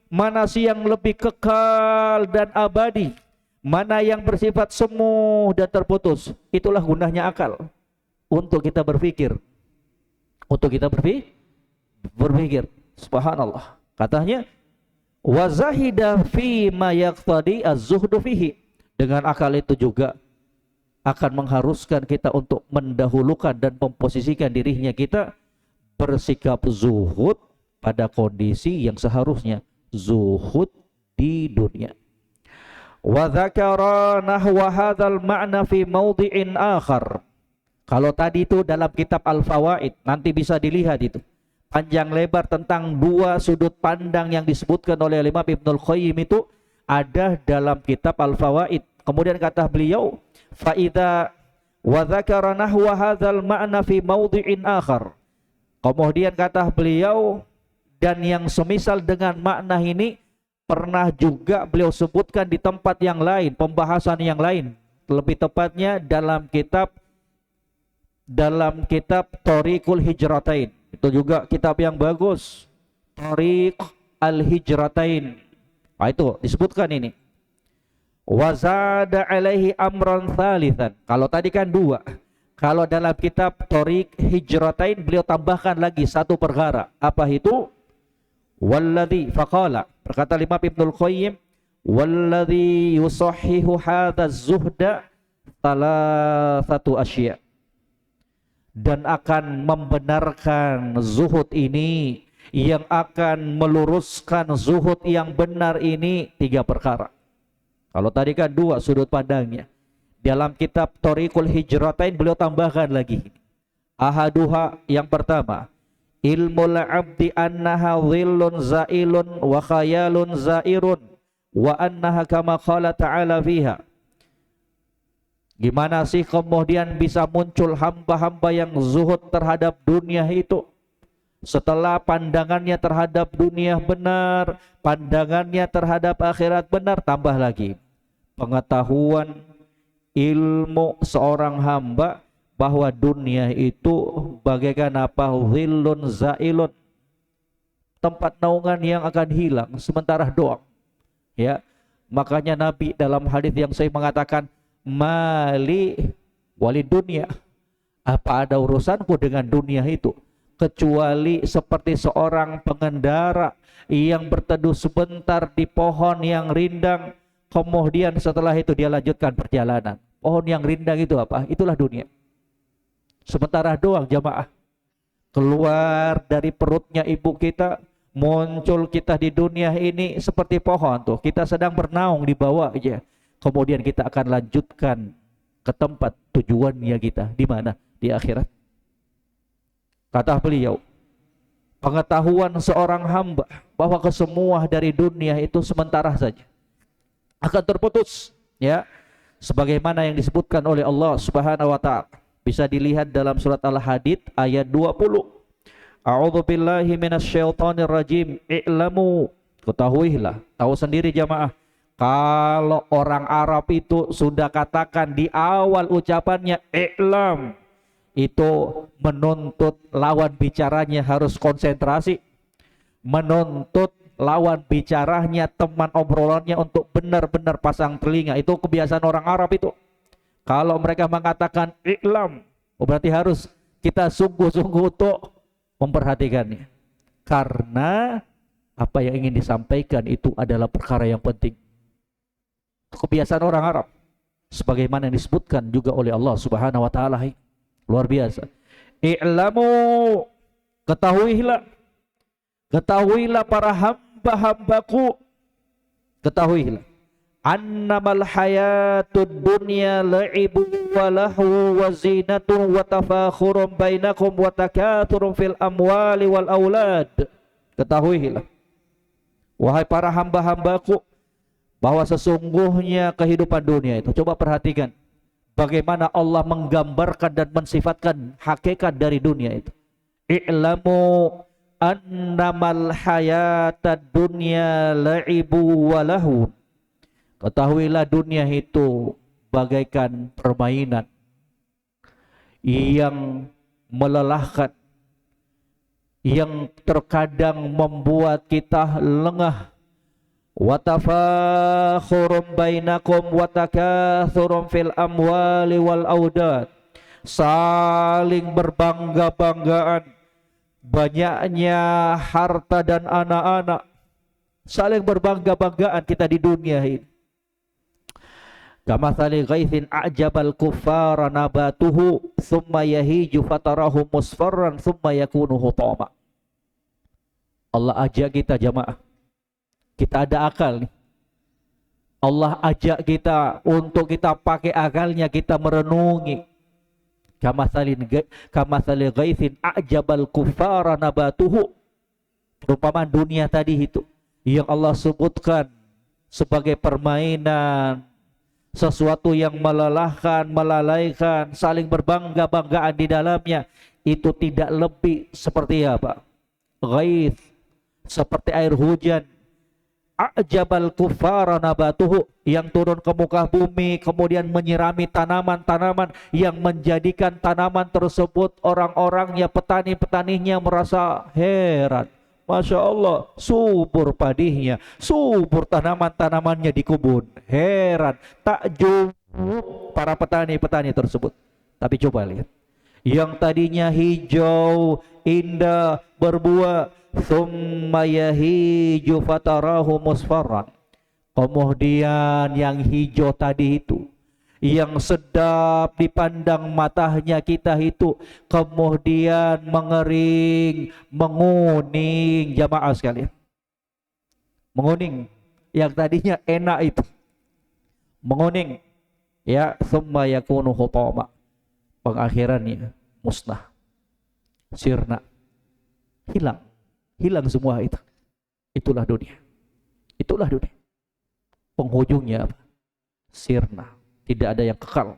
mana sih yang lebih kekal dan abadi, mana yang bersifat semu dan terputus. Itulah gunanya akal, untuk kita berpikir, untuk kita berpikir. Subhanallah. Katanya wa zahida fi ma yaqtadi az-zuhdu fihi. Dengan akal itu juga akan mengharuskan kita untuk mendahulukan dan memposisikan dirinya kita bersikap zuhud pada kondisi yang seharusnya zuhud di dunia. Wa dzakara nahwa hadzal ma'na fi mawdhi'in akhar. Kalau tadi itu dalam kitab Al-Fawaid, nanti bisa dilihat itu panjang lebar tentang dua sudut pandang yang disebutkan oleh Imam Ibnul Qayyim, itu ada dalam kitab Al-Fawaid. Kemudian kata beliau, fa idza wa dzakara nahwa hadzal ma'na fi mawdhi'in akhar. Kemudian kata beliau, dan yang semisal dengan makna ini pernah juga beliau sebutkan di tempat yang lain, pembahasan yang lain, lebih tepatnya dalam kitab Thariqul Hijratain. Itu juga kitab yang bagus, Thariq al-Hijratain. Nah, itu disebutkan ini. Wazada alaihi amran thalithan. Kalau tadi kan dua, kalau dalam kitab Thariq Hijratain beliau tambahkan lagi satu perkara. Apa itu? Walladhi faqala, berkata Imam Ibnul Qayyim, walladhi yusahhihu hadha zuhda thalathatu asya. Dan akan membenarkan zuhud ini, yang akan meluruskan zuhud yang benar ini, tiga perkara. Kalau tadi kan dua sudut pandangnya, dalam kitab Thariqul Hijratain beliau tambahkan lagi. Ahaduha, yang pertama, ilmul abdi annaha dhillun zailun wa khayalun zairun wa annaha kama qala ta'ala fiha. Gimana sih kemudian bisa muncul hamba-hamba yang zuhud terhadap dunia itu, setelah pandangannya terhadap dunia benar, pandangannya terhadap akhirat benar, tambah lagi pengetahuan ilmu seorang hamba bahwa dunia itu bagaikan apa? Dhillun zailun, tempat naungan yang akan hilang sementara doang. Ya, makanya Nabi dalam hadis yang saya mengatakan, mali wali dunia, apa ada urusanku dengan dunia itu, kecuali seperti seorang pengendara yang berteduh sebentar di pohon yang rindang, kemudian setelah itu dia lanjutkan perjalanan. Pohon yang rindang itu apa? Itulah dunia. Sementara doang, jamaah. Keluar dari perutnya ibu kita, muncul kita di dunia ini seperti pohon tuh, kita sedang bernaung di bawah aja. Kemudian kita akan lanjutkan ke tempat tujuannya kita, di mana? Di akhirat. Kata beliau, pengetahuan seorang hamba bahwa kesemua dari dunia itu sementara saja, akan terputus, ya, sebagaimana yang disebutkan oleh Allah Subhanahu wa taala. Bisa dilihat dalam surat Al-Hadid ayat 20. A'udzubillahi minasyaitonir rajim. I'lamu, ketahuilah, tahu sendiri jamaah, kalau orang Arab itu sudah katakan di awal ucapannya i'lam, itu menuntut lawan bicaranya harus konsentrasi, menuntut lawan bicaranya, teman obrolannya untuk benar-benar pasang telinga. Itu kebiasaan orang Arab itu. Kalau mereka mengatakan i'lam, berarti harus kita sungguh-sungguh untuk memperhatikannya, karena apa yang ingin disampaikan itu adalah perkara yang penting. Kebiasaan orang Arab, sebagaimana yang disebutkan juga oleh Allah Subhanahu wa taala. Luar biasa. I'lamu, ketahuilah para hamba-hambaku, ketahuilah annamal hayatud dunya la'ibu wa lahu wa zinatu wa tafakhurun bainakum wa takathurun fil amwali wal aulad. Ketahuilah, wahai para hamba-hambaku, bahwa sesungguhnya kehidupan dunia itu, coba perhatikan bagaimana Allah menggambarkan dan mensifatkan hakikat dari dunia itu. I'lamu annamal hayatad dunya la'ibu wa lahu. Ketahuilah dunia itu bagaikan permainan yang melelahkan, yang terkadang membuat kita lengah. Wa tafakhurum bainakum wa takatsurum fil amwali wal audad. Saling berbangga-banggaan, banyaknya harta dan anak-anak. Saling berbangga-banggaan kita di dunia ini. Kamathali ghaithin a'jabal kuffara nabatuhu thumma yahiju fatarahu musfarran thumma yakunu hutama. Allah ajak kita jamaah. Kita ada akal nih. Allah ajak kita untuk kita pakai akalnya, kita merenungi. Kamathali ghaithin a'jabal kuffara nabatuhu. Perumpamaan dunia tadi itu yang Allah sebutkan sebagai permainan, sesuatu yang melelahkan, melalaikan, saling berbangga-banggaan di dalamnya, itu tidak lebih seperti apa? Ghaith, seperti air hujan. A'jabal kuffara nabatuhu, yang turun ke muka bumi kemudian menyirami tanaman-tanaman, yang menjadikan tanaman tersebut orang-orangnya, petani-petaninya merasa heran. Masya Allah, subur padihnya, subur tanaman-tanamannya di kebun. Heran, takjub para petani-petani tersebut. Tapi coba lihat, yang tadinya hijau, indah, berbuah, thumma yahiju fatarahu musfarran. Kemudian yang hijau tadi itu, yang sedap dipandang matanya kita itu, kemudian mengering, menguning. Jamaah sekalian, menguning. Yang tadinya enak itu menguning, ya, thumma yakunu hutama. Pengakhirannya musnah, sirna, hilang semua itu. Itulah dunia. Itulah dunia. Penghujungnya apa? Sirna. Tidak ada yang kekal.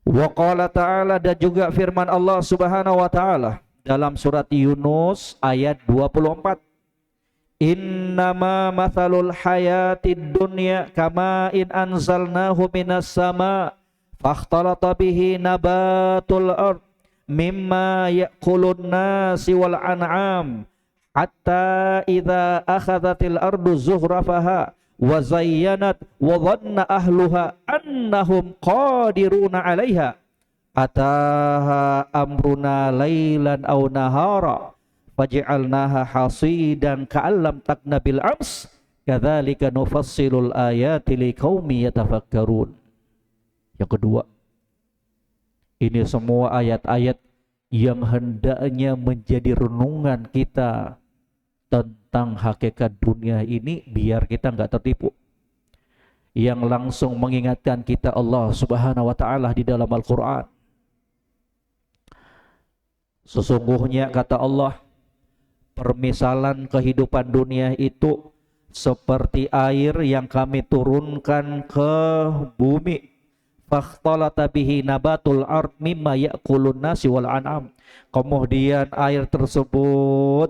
Wa qala ta'ala, dan juga firman Allah Subhanahu wa taala dalam surat Yunus ayat 24. Innama mathalul hayatid dunya kama in anzalnahu minas sama fakhtalata bihi nabatul ard mimma ya'kulun nasi wal an'am hatta idza akhadhatil ardu zuhrafaha wa zayyanat wa dhanna ahluha annahum qadiruna 'alaiha ataha amruna lailan aw nahara faj'alnaha hasidan ka'allam takna bil ams kadzalika nufassilul ayati liqaumi yatafakkarun. Yang kedua, ini semua ayat-ayat yang hendaknya menjadi renungan kita tentang hakikat dunia ini, biar kita nggak tertipu. Yang langsung mengingatkan kita Allah Subhanahu wa taala di dalam Al-Qur'an. Sesungguhnya kata Allah, permisalan kehidupan dunia itu seperti air yang kami turunkan ke bumi. Fakhtalata bihi nabatul ard mimma ya'kulun nasi wal an'am. Kemudian air tersebut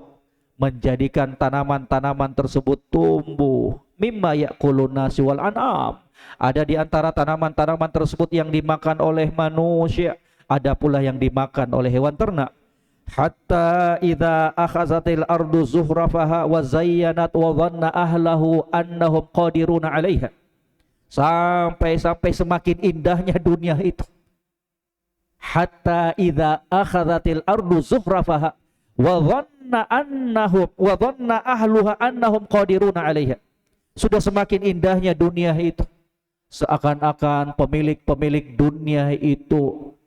menjadikan tanaman-tanaman tersebut tumbuh. Mimma ya'kulun nasi wal an'am. Ada di antara tanaman-tanaman tersebut yang dimakan oleh manusia, ada pula yang dimakan oleh hewan ternak. Hatta idza akhazatil ardu zuhrafaha wa zayyanat wa dhanna ahlahu annahum qadiruna 'alaiha. Sampai semakin indahnya dunia itu. Hatta idza akhadhatil ardu zuhrafaha wa dhanna ahluha annahum qadiruna 'alaiha. Sudah semakin indahnya dunia itu, seakan-akan pemilik-pemilik dunia itu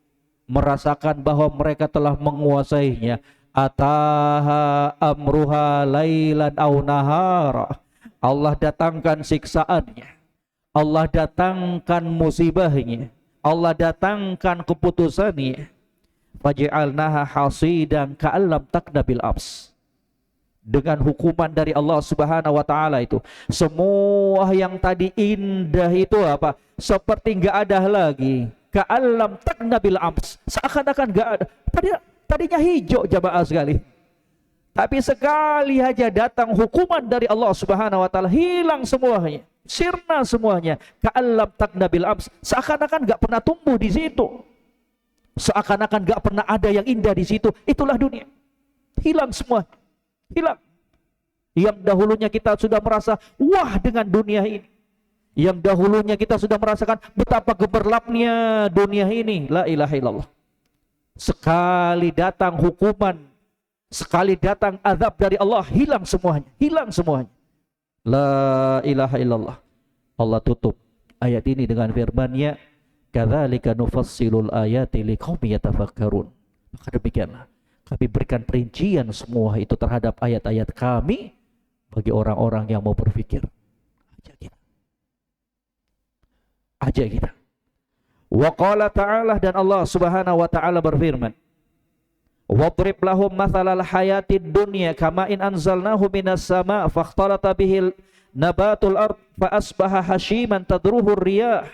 merasakan bahwa mereka telah menguasainya. Ataha amruha lailan aw nahara. Allah datangkan siksaannya, Allah datangkan musibahnya, Allah datangkan keputusannya. Faj'alnaha hasidan ka'allam takna bil abs. dengan hukuman dari Allah Subhanahu wa taala itu. Semua yang tadi indah itu apa? Seperti enggak ada lagi. Ka'allam takna bil ams. Seakan-akan enggak ada. Tadinya hijau jamaah sekali. Tapi sekali aja datang hukuman dari Allah Subhanahu wa taala, hilang semuanya. Sirna semuanya. Ka'allam takna bil ams. Seakan-akan enggak pernah tumbuh di situ. Seakan-akan enggak pernah ada yang indah di situ. Itulah dunia. Hilang semua. Hilang. Yang dahulunya kita sudah merasa wah dengan dunia ini. Yang dahulunya kita sudah merasakan betapa gemerlapnya dunia ini. La ilaha illallah. Sekali datang hukuman, sekali datang azab dari Allah, hilang semuanya. Hilang semuanya. La ilaha illallah. Allah tutup ayat ini dengan firman-Nya, kadzalika nufassilul ayati liqaumin yatafakkarun. Maka demikianlah kami berikan perincian semua itu terhadap ayat-ayat kami bagi orang-orang yang mau berpikir. Aja kita. Wa qala ta'ala, dan Allah Subhanahu wa taala berfirman, wadrib lahum mathalal hayatid dunya kama in anzalnahu minas sama' fakhtalata bihil nabatul ard fa asbaha hashiman tadruhu riyah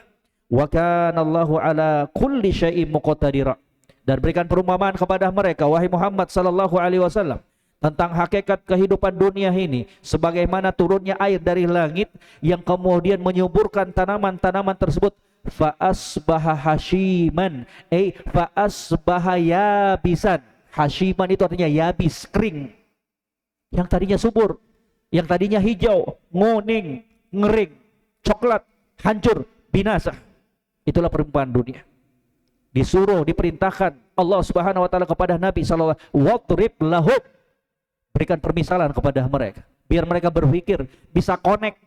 wa kana Allahu ala kulli syai'in muqtadira. Dan berikan perumpamaan kepada mereka, wahai Muhammad sallallahu alaihi wasallam, tentang hakikat kehidupan dunia ini sebagaimana turunnya air dari langit yang kemudian menyuburkan tanaman-tanaman tersebut. Fa asbaha hashiman, fa asbaha yabisan. Hashiman itu artinya yabis, kering. Yang tadinya subur, yang tadinya hijau, nguning, ngering, coklat, hancur, binasa. Itulah perumpamaan dunia. Disuruh, diperintahkan Allah Subhanahu wa taala kepada Nabi sallallahu alaihi wasallam, wadrib lahum, berikan permisalan kepada mereka biar mereka berpikir, bisa connect.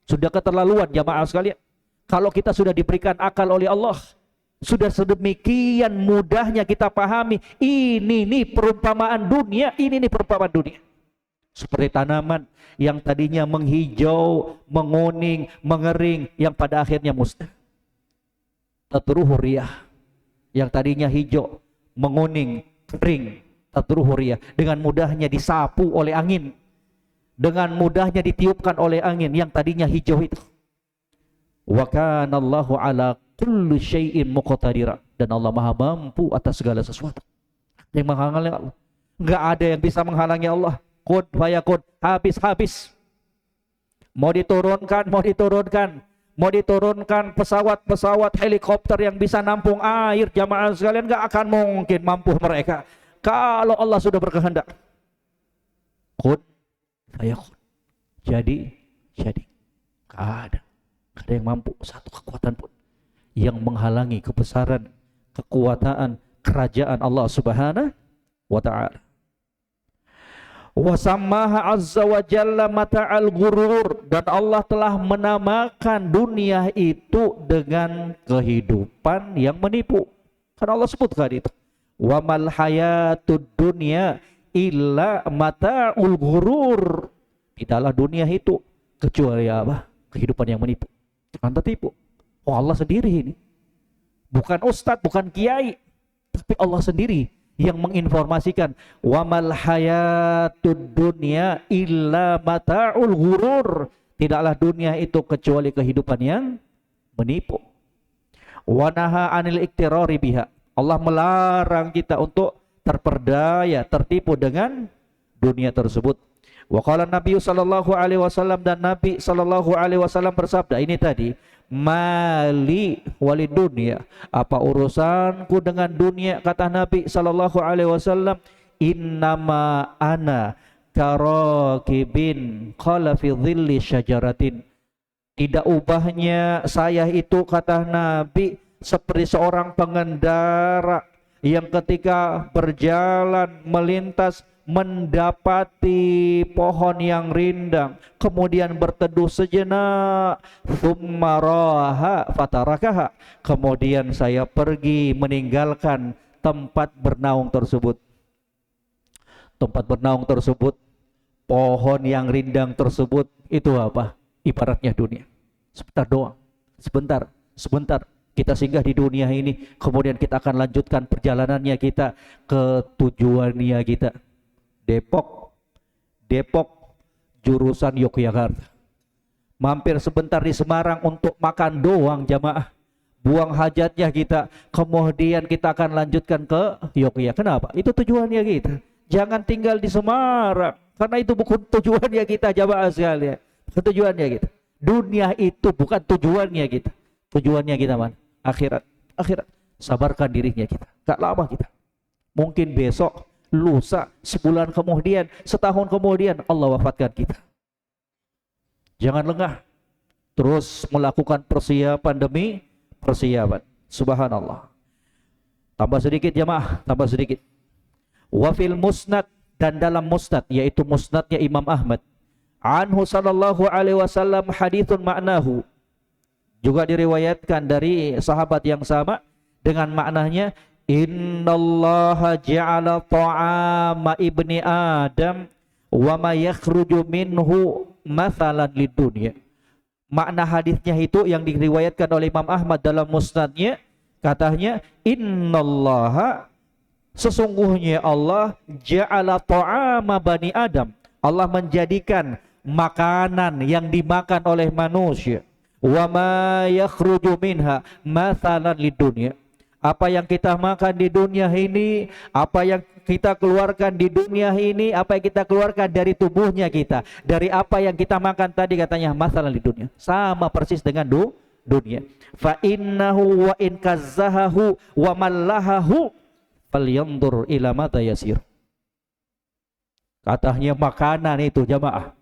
Sudah keterlaluan jamaah sekalian. Kalau kita sudah diberikan akal oleh Allah, sudah sedemikian mudahnya kita pahami, ini nih perumpamaan dunia, ini nih perumpamaan dunia. Seperti tanaman yang tadinya menghijau, menguning, mengering, yang pada akhirnya musnah. Tatruhu riyah, yang tadinya hijau, menguning, kering, tatruhu riyah, dengan mudahnya disapu oleh angin, dengan mudahnya ditiupkan oleh angin yang tadinya hijau itu. Wa kana Allahu ala kulli syai'in muqtadira, dan Allah Maha mampu atas segala sesuatu. Yang menghalangi Allah, enggak ada yang bisa menghalangi Allah. Kun fayakun, habis. Mau diturunkan pesawat helikopter yang bisa nampung air, jamaah sekalian, enggak akan mungkin mampu mereka kalau Allah sudah berkehendak. Kun fayakun, jadi enggak ada yang mampu, satu kekuatan pun yang menghalangi kebesaran, kekuatan, kerajaan Allah Subhanahu wa ta'ala. Wa sammaha azza wa jalla mata'al ghurur, dan Allah telah menamakan dunia itu dengan kehidupan yang menipu. Karena Allah sebutkan itu, wa mal hayatud dunya illa mata'ul ghurur. Tidaklah dunia itu kecuali apa? Kehidupan yang menipu. Jangan tertipu. Oh, Allah sendiri ini. Bukan ustadz, bukan kiai, tapi Allah sendiri yang menginformasikan, wa mal hayatud dunya illa mata'ul ghurur. Tidaklah dunia itu kecuali kehidupan yang menipu. Wa naha anil iktirari biha. Allah melarang kita untuk terperdaya, tertipu dengan dunia tersebut. Wa qala Nabi sallallahu alaihi wasallam, dan Nabi sallallahu alaihi wasallam bersabda, ini tadi, mali walid dunia, apa urusanku dengan dunia, kata Nabi sallallahu alaihi wasallam, innama ana karakibin qala fi dhilli syajaratin. Tidak ubahnya saya itu, kata Nabi, seperti seorang pengendara yang ketika berjalan melintas mendapati pohon yang rindang, kemudian berteduh sejenak, thumma raha fatarakaha, kemudian saya pergi meninggalkan tempat bernaung tersebut. Tempat bernaung tersebut, pohon yang rindang tersebut, itu apa? Ibaratnya dunia. Sebentar doang, sebentar kita singgah di dunia ini, kemudian kita akan lanjutkan perjalanannya kita ke tujuannya kita. Depok, Depok jurusan Yogyakarta. Mampir sebentar di Semarang untuk makan doang jamaah. Buang hajatnya kita, kemudian kita akan lanjutkan ke Yogyakarta. Kenapa? Itu tujuannya kita. Jangan tinggal di Semarang, karena itu bukan tujuannya kita jamaah sekalian. Bukan tujuannya kita. Dunia itu bukan tujuannya kita. Tujuannya kita mana? Akhirat. Akhirat. Sabarkan dirinya kita. Gak lama kita. Mungkin besok, lusa, sebulan kemudian, setahun kemudian Allah wafatkan kita. Jangan lengah. Terus melakukan persiapan demi persiapan. Subhanallah. Tambah sedikit jamaah, tambah sedikit. Wafil musnad, dan dalam musnad, yaitu musnadnya Imam Ahmad. Anhu sallallahu alaihi wasallam hadithun ma'nahu. Juga diriwayatkan dari sahabat yang sama dengan maknanya, innallaha ja'ala ta'ama ibni Adam wa ma yakhruju minhu mathalan lidunya. Makna hadisnya itu yang diriwayatkan oleh Imam Ahmad dalam musnadnya, katanya innallaha, sesungguhnya Allah, ja'ala ta'ama bani Adam, Allah menjadikan makanan yang dimakan oleh manusia, wa ma yakhruju minha mathalan lidunya, apa yang kita makan di dunia ini, apa yang kita keluarkan di dunia ini, apa yang kita keluarkan dari tubuhnya kita, dari apa yang kita makan tadi, katanya masalah di dunia, sama persis dengan dunia. Fa innahu wa in kazzahahu wa mallahahu falyanzur ila mata yasir. Katanya makanan itu jamaah,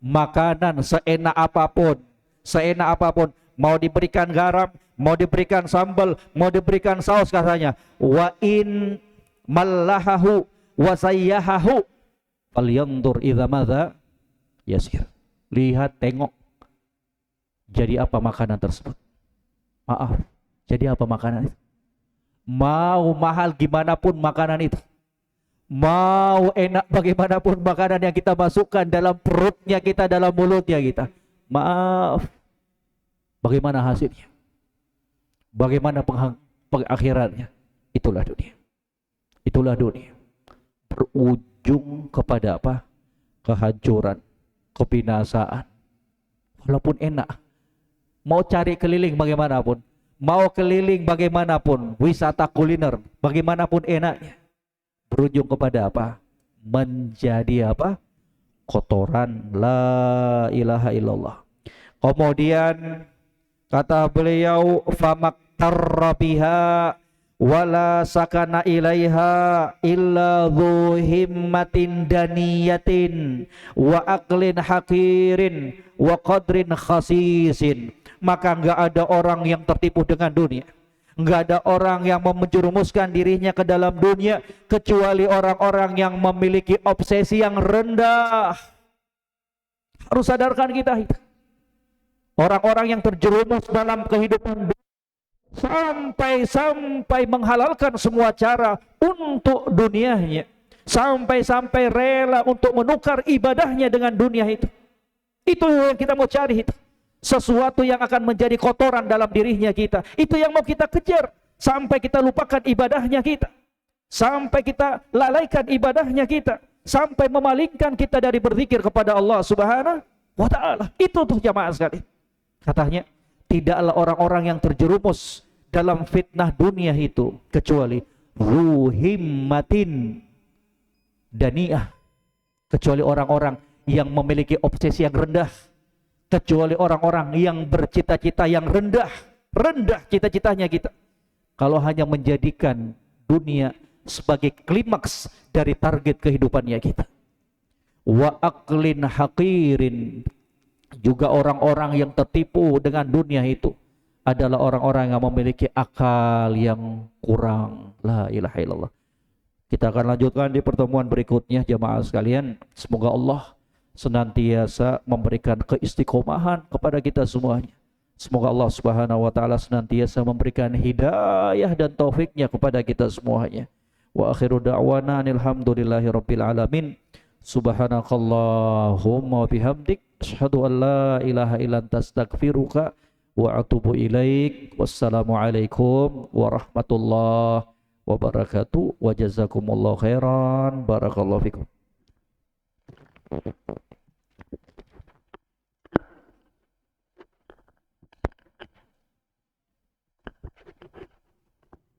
makanan seenak apapun, mau diberikan garam, mau diberikan sambal, mau diberikan saus, katanya wa in mallahahu wa sayyahahu falyanzur idza madza yasir. Lihat, tengok, jadi apa makanan tersebut. Maaf, jadi apa makanan itu. Mau mahal gimana pun makanan itu, mau enak bagaimanapun makanan yang kita masukkan dalam perutnya kita, dalam mulutnya kita, maaf, bagaimana hasilnya, bagaimana pengakhirannya. Itulah dunia. Itulah dunia. Berujung kepada apa? Kehancuran, kebinasaan. Walaupun enak, mau cari keliling bagaimanapun, mau keliling bagaimanapun, wisata kuliner bagaimanapun enaknya, berujung kepada apa? Menjadi apa? Kotoran. La ilaha illallah. Kemudian kata beliau, famaktarra biha wala sakana ilaiha illa dhu himmatin daniyatin wa aqlin hakirin wa qadrin khasisin. Maka enggak ada orang yang tertipu dengan dunia, enggak ada orang yang menjerumuskan dirinya ke dalam dunia, kecuali orang-orang yang memiliki obsesi yang rendah. Harus sadarkan kita itu. Orang-orang yang terjerumus dalam kehidupan sampai menghalalkan semua cara untuk dunianya, sampai rela untuk menukar ibadahnya dengan dunia itu. Itu yang kita mau cari itu. Sesuatu yang akan menjadi kotoran dalam dirinya kita. Itu yang mau kita kejar, sampai kita lupakan ibadahnya kita, sampai kita lalaikan ibadahnya kita, sampai memalingkan kita dari berzikir kepada Allah Subhanahu wa ta'ala. Itu tuh jamaah sekali. Katanya, tidaklah orang-orang yang terjerumus dalam fitnah dunia itu kecuali ruhimmatin daniyah, kecuali orang-orang yang memiliki obsesi yang rendah, kecuali orang-orang yang bercita-cita yang rendah cita-citanya kita. Kalau hanya menjadikan dunia sebagai klimaks dari target kehidupannya kita. Wa aqlin haqirin, juga orang-orang yang tertipu dengan dunia itu adalah orang-orang yang memiliki akal yang kurang. La ilaha illallah. Kita akan lanjutkan di pertemuan berikutnya jamaah sekalian. Semoga Allah senantiasa memberikan keistiqomahan kepada kita semuanya. Semoga Allah Subhanahu wa ta'ala senantiasa memberikan hidayah dan taufiknya kepada kita semuanya. Wa akhiru da'wana alhamdulillahi rabbil alamin. Subhanakallahumma bihamdik asyhadu an la ilaha illa anta astaghfiruka wa atubu ilaik. Wassalamualaikum warahmatullahi wabarakatuh. Wa jazakumullahu khairan. Barakallahu fikum.